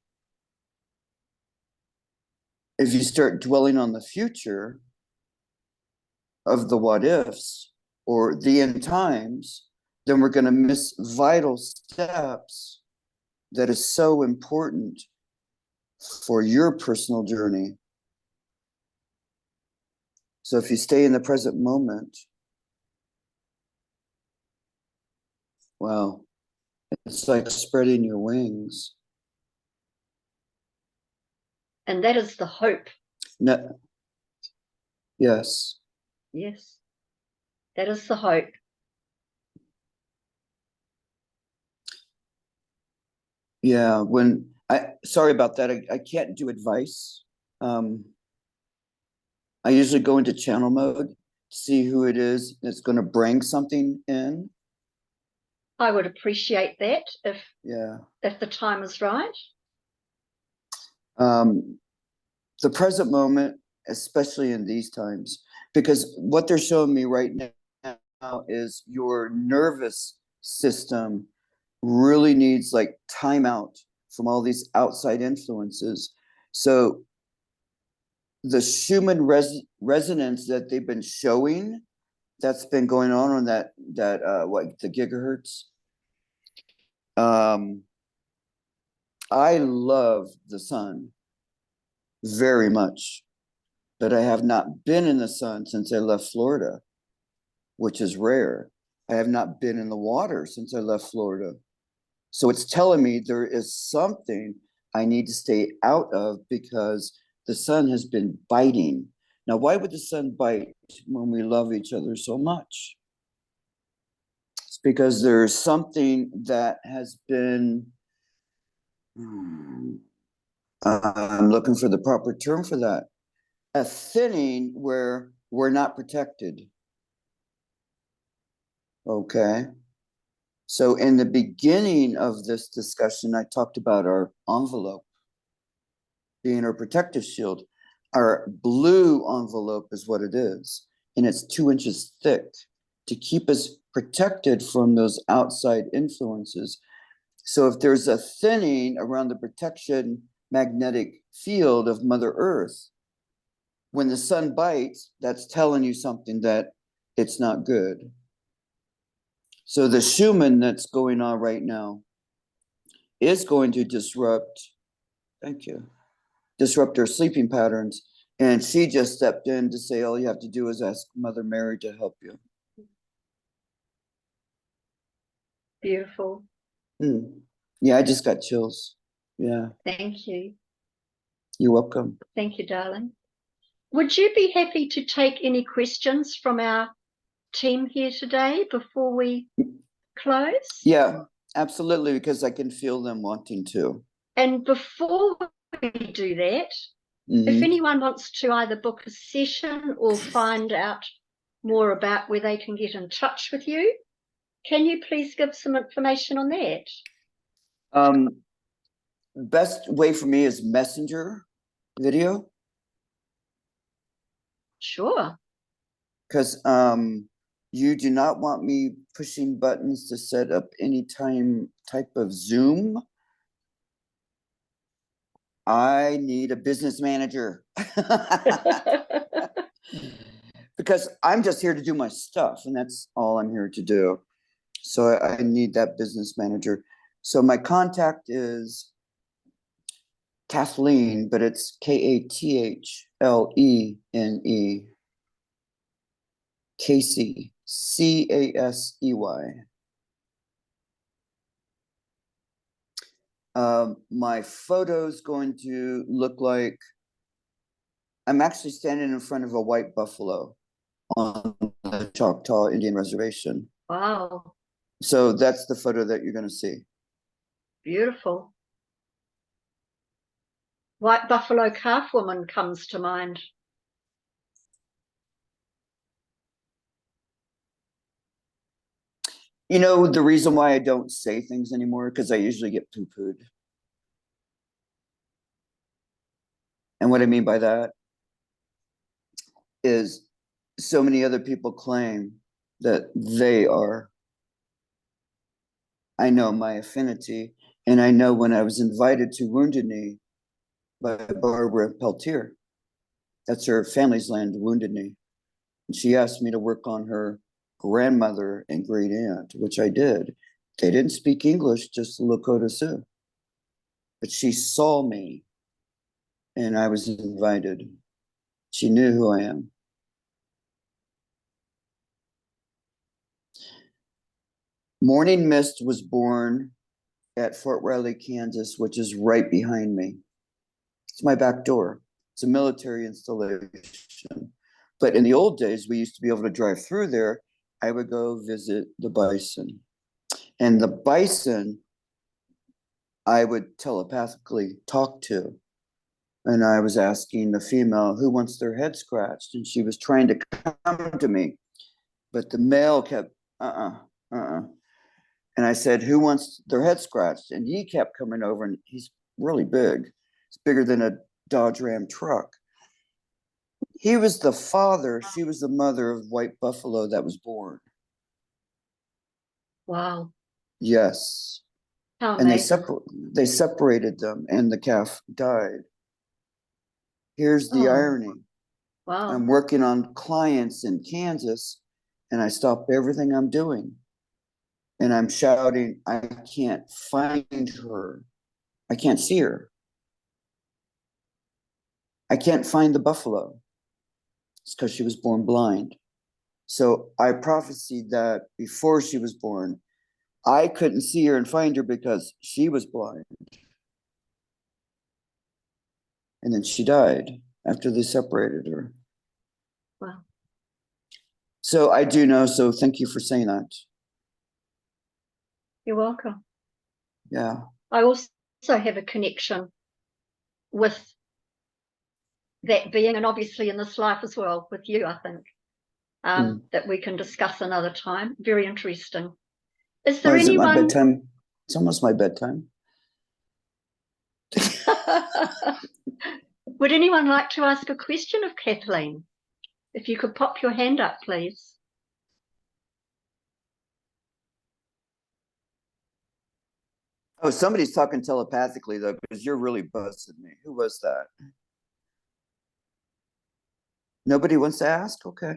If you start dwelling on the future of the what ifs or the end times, then we're going to miss vital steps that is so important for your personal journey. So if you stay in the present moment, wow, it's like spreading your wings. And that is the hope. No, yes. Yes, that is the hope. Yeah, sorry about that. I can't do advice. I usually go into channel mode, see who it is that's going to bring something in. I would appreciate that if the time is right. The present moment, especially in these times, because what they're showing me right now is your nervous system really needs like timeout from all these outside influences. So the Schumann resonance that they've been showing, that's been going on that the gigahertz. I love the sun very much, but I have not been in the sun since I left Florida, which is rare. I have not been in the water since I left Florida. So it's telling me there is something I need to stay out of because the sun has been biting. Now, why would the sun bite when we love each other so much? It's because there's something that has been, I'm looking for the proper term for that, a thinning where we're not protected. Okay. So in the beginning of this discussion, I talked about our envelope being our protective shield. Our blue envelope is what it is, and it's 2 inches thick to keep us protected from those outside influences. So if there's a thinning around the protection magnetic field of Mother Earth, when the sun bites, that's telling you something that it's not good. So the Schumann that's going on right now is going to disrupt, thank you, disrupt her sleeping patterns. And she just stepped in to say, all you have to do is ask Mother Mary to help you. Beautiful. Yeah, I just got chills. Yeah. Thank you. You're welcome. Thank you, darling. Would you be happy to take any questions from our team here today before we close? Yeah, absolutely, because I can feel them wanting to. And before we do that, if anyone wants to either book a session or find out more about where they can get in touch with you, can you please give some information on that? Best way for me is Messenger video. Sure. Because you do not want me pushing buttons to set up any type of Zoom. I need a business manager. Because I'm just here to do my stuff, and that's all I'm here to do. So I need that business manager. So my contact is Kathlene, but it's Kathlene. Casey, Casey. My photo's going to look like I'm actually standing in front of a white buffalo on the Choctaw Indian Reservation. Wow. So that's the photo that you're going to see. Beautiful. White buffalo calf woman comes to mind. You know, the reason why I don't say things anymore, because I usually get poo-pooed. And what I mean by that is so many other people claim that they are. I know my affinity, and I know when I was invited to Wounded Knee by Barbara Peltier, that's her family's land, Wounded Knee. And she asked me to work on her grandmother and great aunt, which I did. They didn't speak English, just Lakota Sioux. But she saw me and I was invited. She knew who I am. Morning Mist was born at Fort Riley, Kansas, which is right behind me. It's my back door. It's a military installation. But in the old days, we used to be able to drive through there. I would go visit the bison. And the bison, I would telepathically talk to. And I was asking the female who wants their head scratched. And she was trying to come to me. But the male kept, And I said, who wants their head scratched? And he kept coming over, and he's really big. It's bigger than a Dodge Ram truck. He was the father, she was the mother of white buffalo that was born. Wow. Yes. How And amazing. they separated them, and the calf died. Here's the irony. Wow. I'm working on clients in Kansas, and I stop everything I'm doing. And I'm shouting, I can't find her. I can't see her. I can't find the buffalo. It's because she was born blind. So I prophesied that before she was born. I couldn't see her and find her because she was blind. And then she died after they separated her. Wow. So I do know, so thank you for saying that. You're welcome. Yeah. I also have a connection with that being, and obviously in this life as well, with you, I think, that we can discuss another time. Very interesting. Is there Is it my anyone? bedtime? It's almost my bedtime. Would anyone like to ask a question of Kathlene? If you could pop your hand up, please. Oh, somebody's talking telepathically, though, because you're really buzzing me. Who was that? Nobody wants to ask? Okay.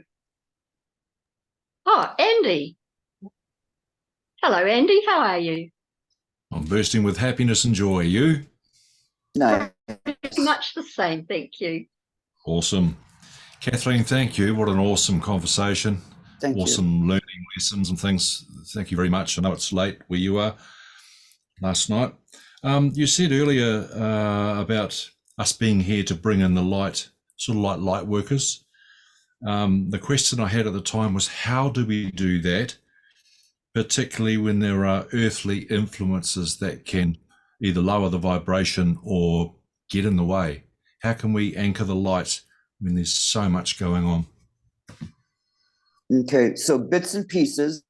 Oh, Andy. Hello, Andy. How are you? I'm bursting with happiness and joy. You? Nice. Pretty much the same, thank you. Awesome. Kathlene, thank you. What an awesome conversation. Thank you. Awesome learning lessons and things. Thank you very much. I know it's late where you are last night. You said earlier about us being here to bring in the light, sort of like light workers. The question I had at the time was, how do we do that, particularly when there are earthly influences that can either lower the vibration or get in the way? How can we anchor the light when there's so much going on? Okay, so bits and pieces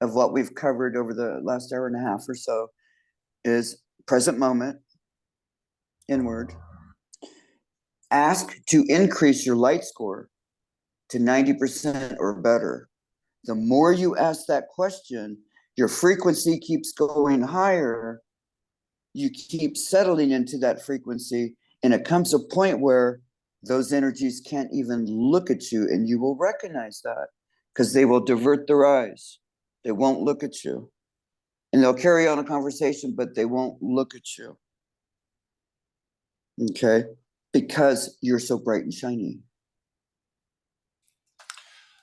of what we've covered over the last hour and a half or so is present moment, inward. Ask to increase your light score to 90% or better. The more you ask that question, your frequency keeps going higher. You keep settling into that frequency, and it comes a point where those energies can't even look at you, and you will recognize that because they will divert their eyes. They won't look at you. And they'll carry on a conversation, but they won't look at you. Okay? Because you're so bright and shiny.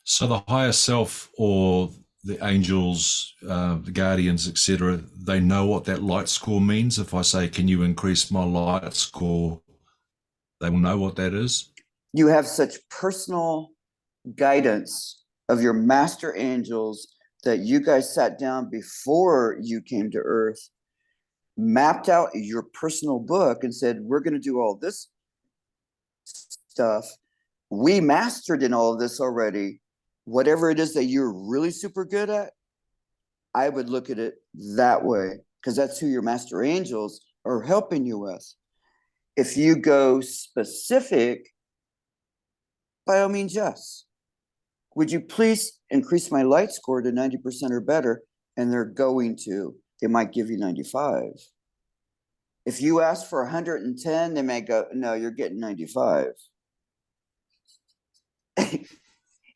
So the higher self or the angels, the guardians, etc., they know what that light score means. If I say, can you increase my light score, they will know what that is. You have such personal guidance of your master angels that you guys sat down before you came to Earth, mapped out your personal book and said, we're going to do all this stuff. We mastered in all of this already. Whatever it is that you're really super good at, I would look at it that way, because that's who your master angels are helping you with. If you go specific, by all means, yes. Would you please increase my light score to 90% or better? And they're going to. They might give you 95. If you ask for 110, they may go, no, you're getting 95.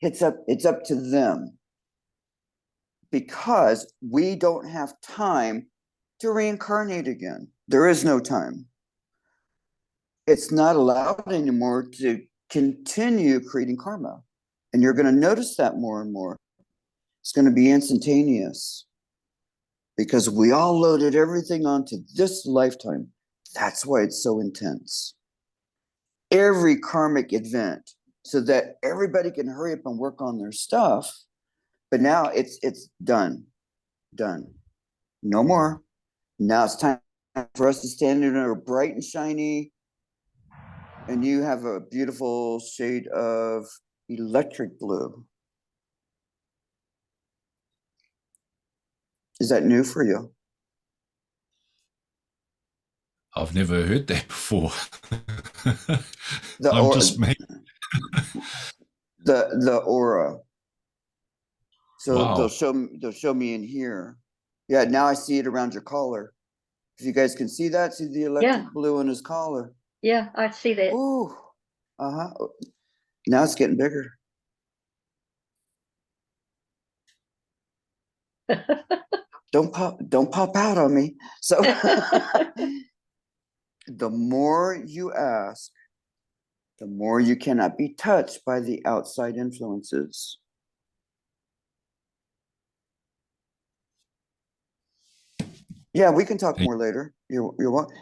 It's up to them. Because we don't have time to reincarnate again. There is no time. It's not allowed anymore to continue creating karma. And you're going to notice that more and more. It's going to be instantaneous. Because we all loaded everything onto this lifetime. That's why it's so intense. Every karmic event, so that everybody can hurry up and work on their stuff. But now it's done. No more. Now it's time for us to stand in a bright and shiny, and you have a beautiful shade of electric blue. Is that new for you? I've never heard that before. The just me. the aura. So Wow. they'll show me in here. Yeah, now I see it around your collar. If you guys can see that, see the electric blue on his collar. Yeah, I see that. Ooh. Uh-huh. Now it's getting bigger. Don't pop out on me. So the more you ask, the more you cannot be touched by the outside influences. Yeah, we can talk more later. You're welcome.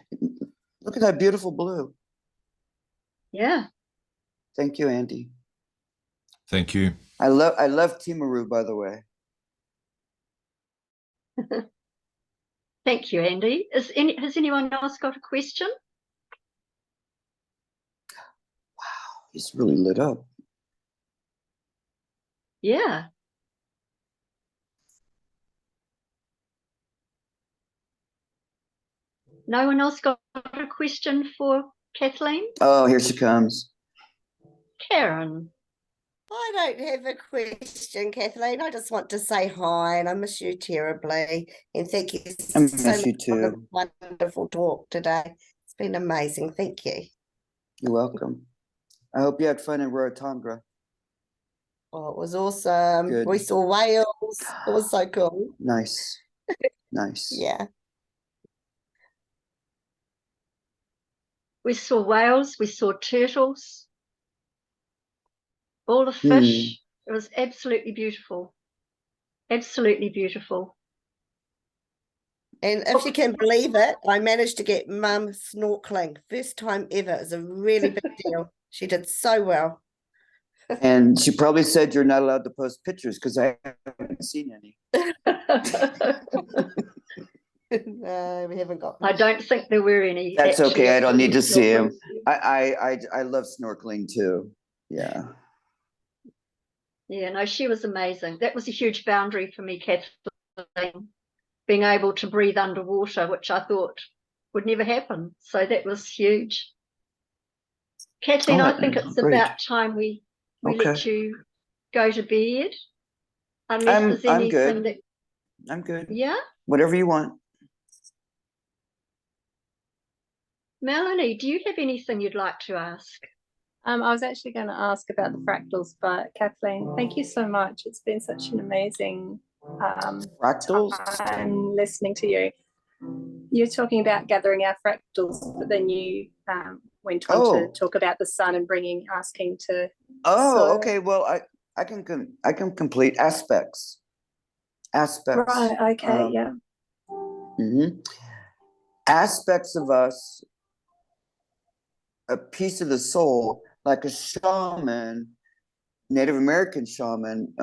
Look at that beautiful blue. Yeah. Thank you, Andy. Thank you. I love Timaru, by the way. Thank you, Andy. Has anyone else got a question? Wow, he's really lit up. Yeah. No one else got a question for Kathlene? Oh, here she comes. Karen. I don't have a question, Kathlene. I just want to say hi, and I miss you terribly. And thank you I miss so much you for the too. wonderful talk today. It's been amazing. Thank you. You're welcome. I hope you had fun in Rarotonga. Oh, it was awesome. Good. We saw whales. It was so cool. Nice. Nice. Yeah. We saw whales, we saw turtles, all the fish. It was absolutely beautiful. Absolutely beautiful. And if you can believe it, I managed to get Mum snorkeling. First time ever. It was a really big deal. She did so well. And she probably said you're not allowed to post pictures because I haven't seen any. No, we haven't got. I don't think there were any. That's actually, okay. I don't need to see him. snorkeling. I love snorkeling too. Yeah. Yeah, no, she was amazing. That was a huge boundary for me, Kathleen, being able to breathe underwater, which I thought would never happen. So that was huge. Kathleen, I think it's great. about time we let Okay. you go to bed. Unless there's anything good. that. I'm good. Yeah, Whatever you want. Melanie, do you have anything you'd like to ask? I was actually going to ask about the fractals, but Kathleen, thank you so much. It's been such an amazing Fractals? time listening to you. You're talking about gathering our fractals, but then you went on to talk about the sun and asking to. Okay. Well, I can complete aspects. Right. Okay. Yeah. Aspects of us, a piece of the soul, like a shaman, Native American shaman,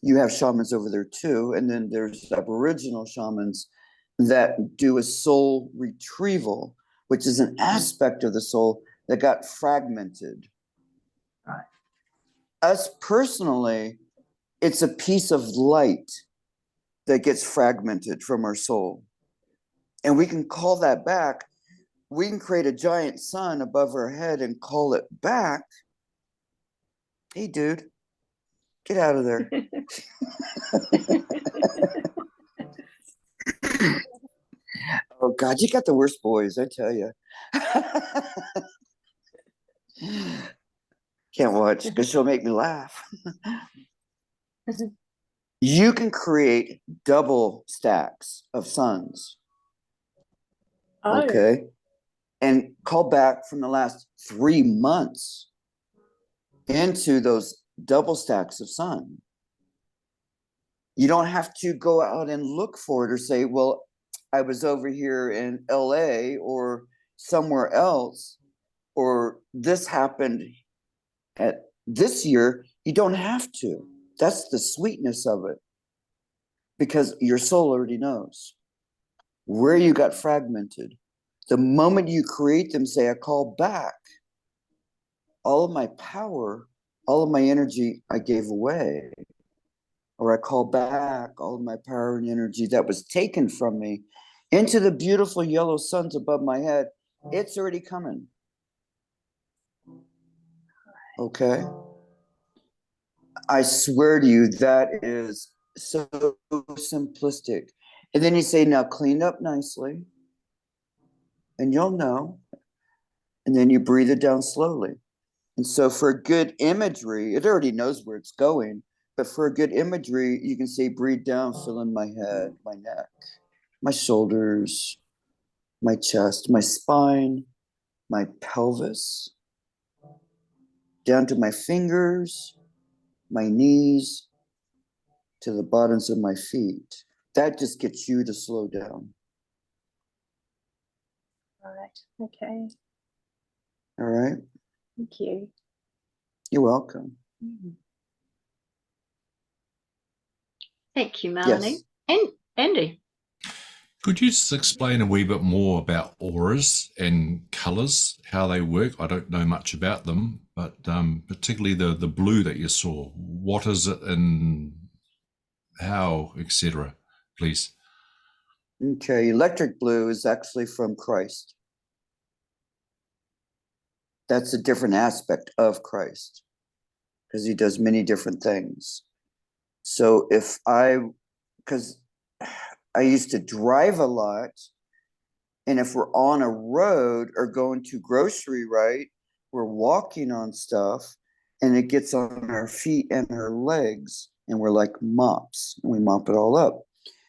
You have shamans over there too. And then there's Aboriginal shamans that do a soul retrieval, which is an aspect of the soul that got fragmented. Right. Us personally, it's a piece of light that gets fragmented from our soul. And we can call that back. We can create a giant sun above our head and call it back. Hey, dude, get out of there. Oh, God, you got the worst boys, I tell you. Can't watch because she'll make me laugh. You can create double stacks of suns. Oh, Okay. And call back from the last 3 months into those double stacks of sun. You don't have to go out and look for it or say, well, I was over here in LA or somewhere else, or this happened at this year. You don't have to. That's the sweetness of it, because your soul already knows where you got fragmented. The moment you create them, say, I call back all of my power, all of my energy I gave away, or I call back all of my power and energy that was taken from me into the beautiful yellow suns above my head. It's already coming. Okay? I swear to you, that is so simplistic. And then you say, now clean up nicely, and you'll know. And then you breathe it down slowly. And so for good imagery, it already knows where it's going. But for a good imagery, you can say, breathe down, fill in my head, my neck, my shoulders, my chest, my spine, my pelvis, down to my fingers, my knees, to the bottoms of my feet. That just gets you to slow down. right. Okay. All right? Thank you. You're welcome. Thank you, Melanie. And Andy. Could you just explain a wee bit more about auras and colours, how they work? I don't know much about them, but particularly the blue that you saw. What is it and how, etc., please? Okay, electric blue is actually from Christ. That's a different aspect of Christ, because he does many different things. So because I used to drive a lot, and if we're on a road or going to grocery, right, we're walking on stuff, and it gets on our feet and our legs, and we're like mops, and we mop it all up.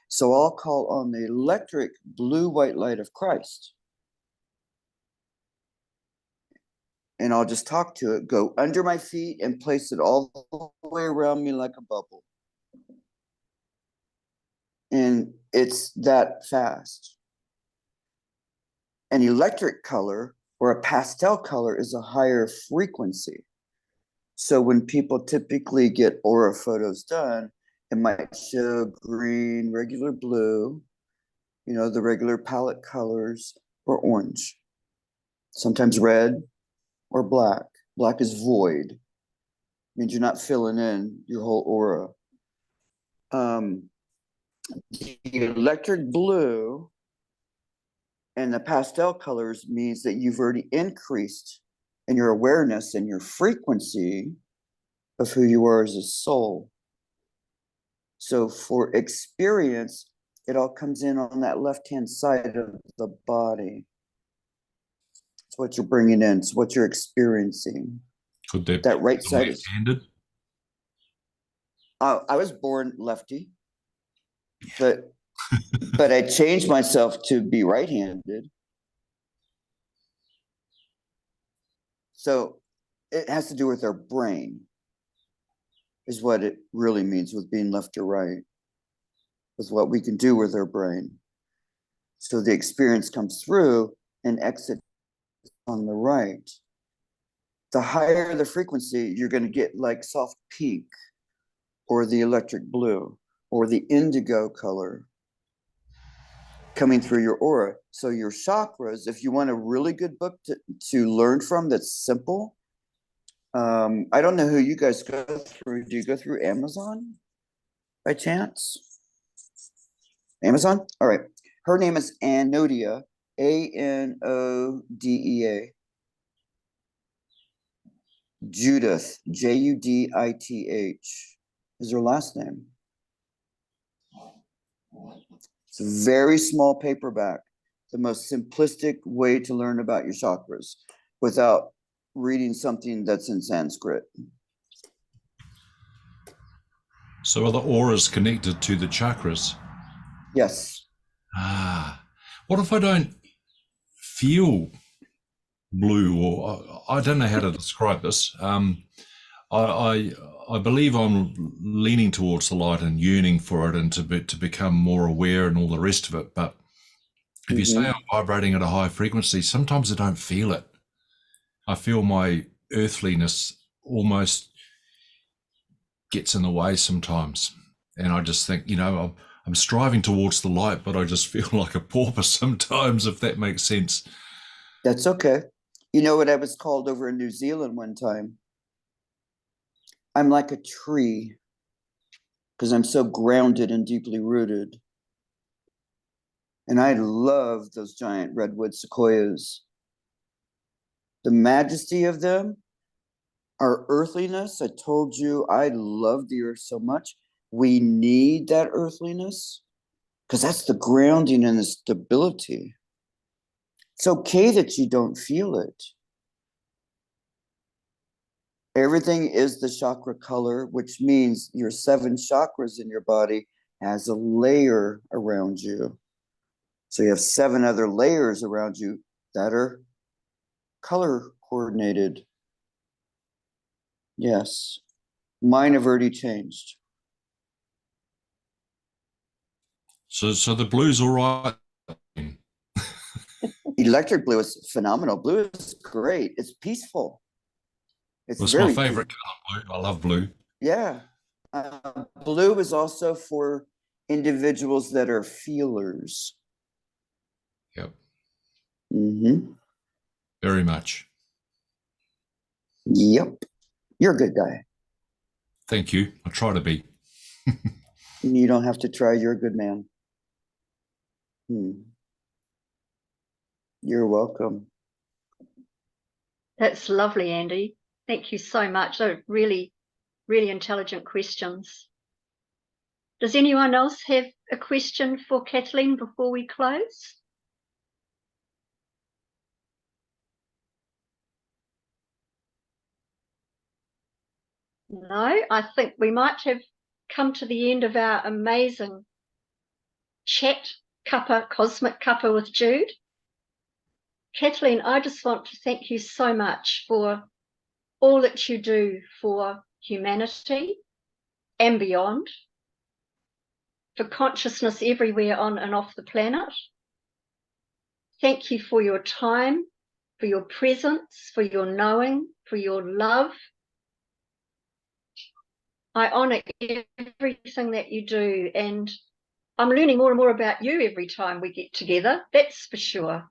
So I'll call on the electric blue white light of Christ. And I'll just talk to it, go under my feet and place it all the way around me like a bubble. And it's that fast. An electric color or a pastel color is a higher frequency. So when people typically get aura photos done, it might show green, regular blue, the regular palette colors, or orange. Sometimes red or black. Black is void. Means you're not filling in your whole aura. The electric blue and the pastel colors means that you've already increased in your awareness and your frequency of who you are as a soul. So for experience, it all comes in on that left-hand side of the body. It's what you're bringing in. It's what you're experiencing. Could there That be right side is. left-handed? I was born lefty, but I changed myself to be right-handed. So it has to do with our brain, is what it really means with being left or right, with what we can do with our brain. So the experience comes through and exits on the right. The higher the frequency, you're going to get like soft pink or the electric blue or the indigo color coming through your aura. So your chakras, if you want a really good book to learn from that's simple, I don't know who you guys go through. Do you go through Amazon by chance? Amazon? All right. Her name is Anodia, Anodea. Judith, Judith, is her last name. It's a very small paperback, the most simplistic way to learn about your chakras without reading something that's in Sanskrit. So are the auras connected to the chakras? Yes. What if I don't feel blue, or I don't know how to describe this. I believe I'm leaning towards the light and yearning for it, and to become more aware and all the rest of it. But if you say I'm vibrating at a high frequency, sometimes I don't feel it. I feel my earthliness almost gets in the way sometimes, and I just think, I'm striving towards the light, but I just feel like a pauper sometimes, if that makes sense. That's okay. You know what I was called over in New Zealand one time? I'm like a tree because I'm so grounded and deeply rooted. And I love those giant redwood sequoias. The majesty of them, our earthliness. I told you I love the earth so much. We need that earthliness because that's the grounding and the stability. It's okay that you don't feel it. Everything is the chakra color, which means your 7 chakras in your body has a layer around you. So you have 7 other layers around you that are color coordinated. Yes. Mine have already changed. So the blue's all right. Electric blue is phenomenal. Blue is great. It's peaceful. It's my favorite color, blue. I love blue. Yeah. Blue is also for individuals that are feelers. Yep. Mm-hmm. Very much. Yep. You're a good guy. Thank you. I try to be. You don't have to try. You're a good man. You're welcome. That's lovely, Andy. Thank you so much. They're really, really intelligent questions. Does anyone else have a question for Kathlene before we close? No, I think we might have come to the end of our amazing chat, Cosmic Cuppa with Jude. Kathlene, I just want to thank you so much for all that you do for humanity and beyond, for consciousness everywhere on and off the planet. Thank you for your time, for your presence, for your knowing, for your love. I honor everything that you do, and I'm learning more and more about you every time we get together, that's for sure.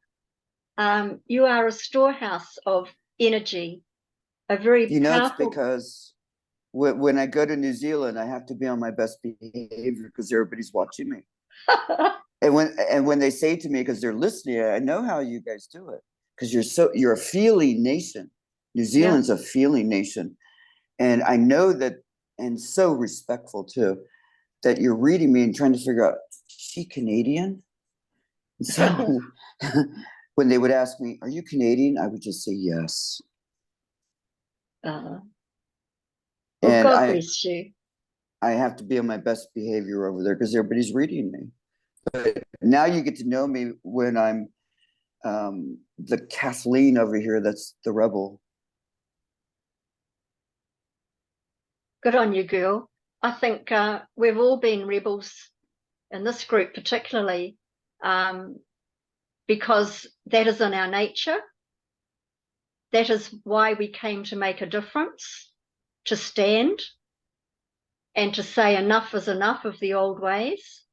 You are a storehouse of energy, a very powerful... It's because when I go to New Zealand, I have to be on my best behavior because everybody's watching me. and when they say to me, because they're listening, I know how you guys do it, because you're a feeling nation. New Zealand's a feeling nation. And I know that, and so respectful too, that you're reading me and trying to figure out, is she Canadian? So when they would ask me, are you Canadian? I would just say yes. Well, and God bless you. I have to be on my best behavior over there because everybody's reading me. But now you get to know me when I'm the Kathlene over here, that's the rebel. Good on you, girl. I think we've all been rebels in this group particularly, because that is in our nature. That is why we came to make a difference, to stand and to say enough is enough of the old ways.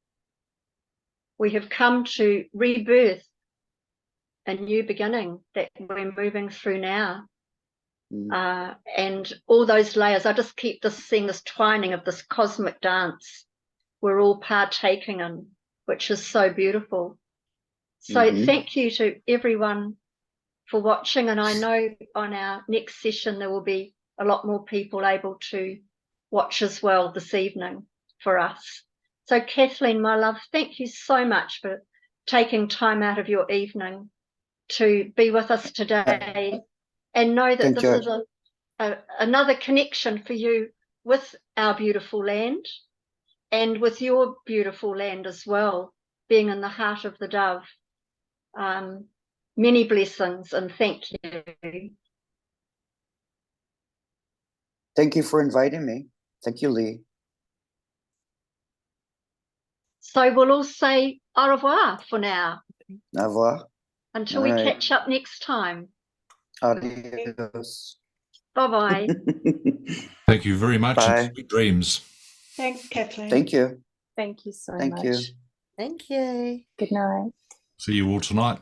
We have come to rebirth a new beginning that we're moving through now. And all those layers, I just keep seeing this twining of this cosmic dance we're all partaking in, which is so beautiful. So thank you to everyone for watching. And I know on our next session, there will be a lot more people able to watch as well this evening for us. So Kathlene, my love, thank you so much for taking time out of your evening to be with us today, and know that this is another connection for you with our beautiful land and with your beautiful land as well, being in the heart of the dove. Many blessings and thank you. Thank you for inviting me. Thank you, Lee. So we'll all say au revoir for now. Au revoir. Until we catch up next time. Adios. Bye-bye. Thank you very much. Bye. And sweet dreams. Thanks, Kathlene. Thank you. Thank you so Thank much. you. Thank you. Good night. See you all tonight.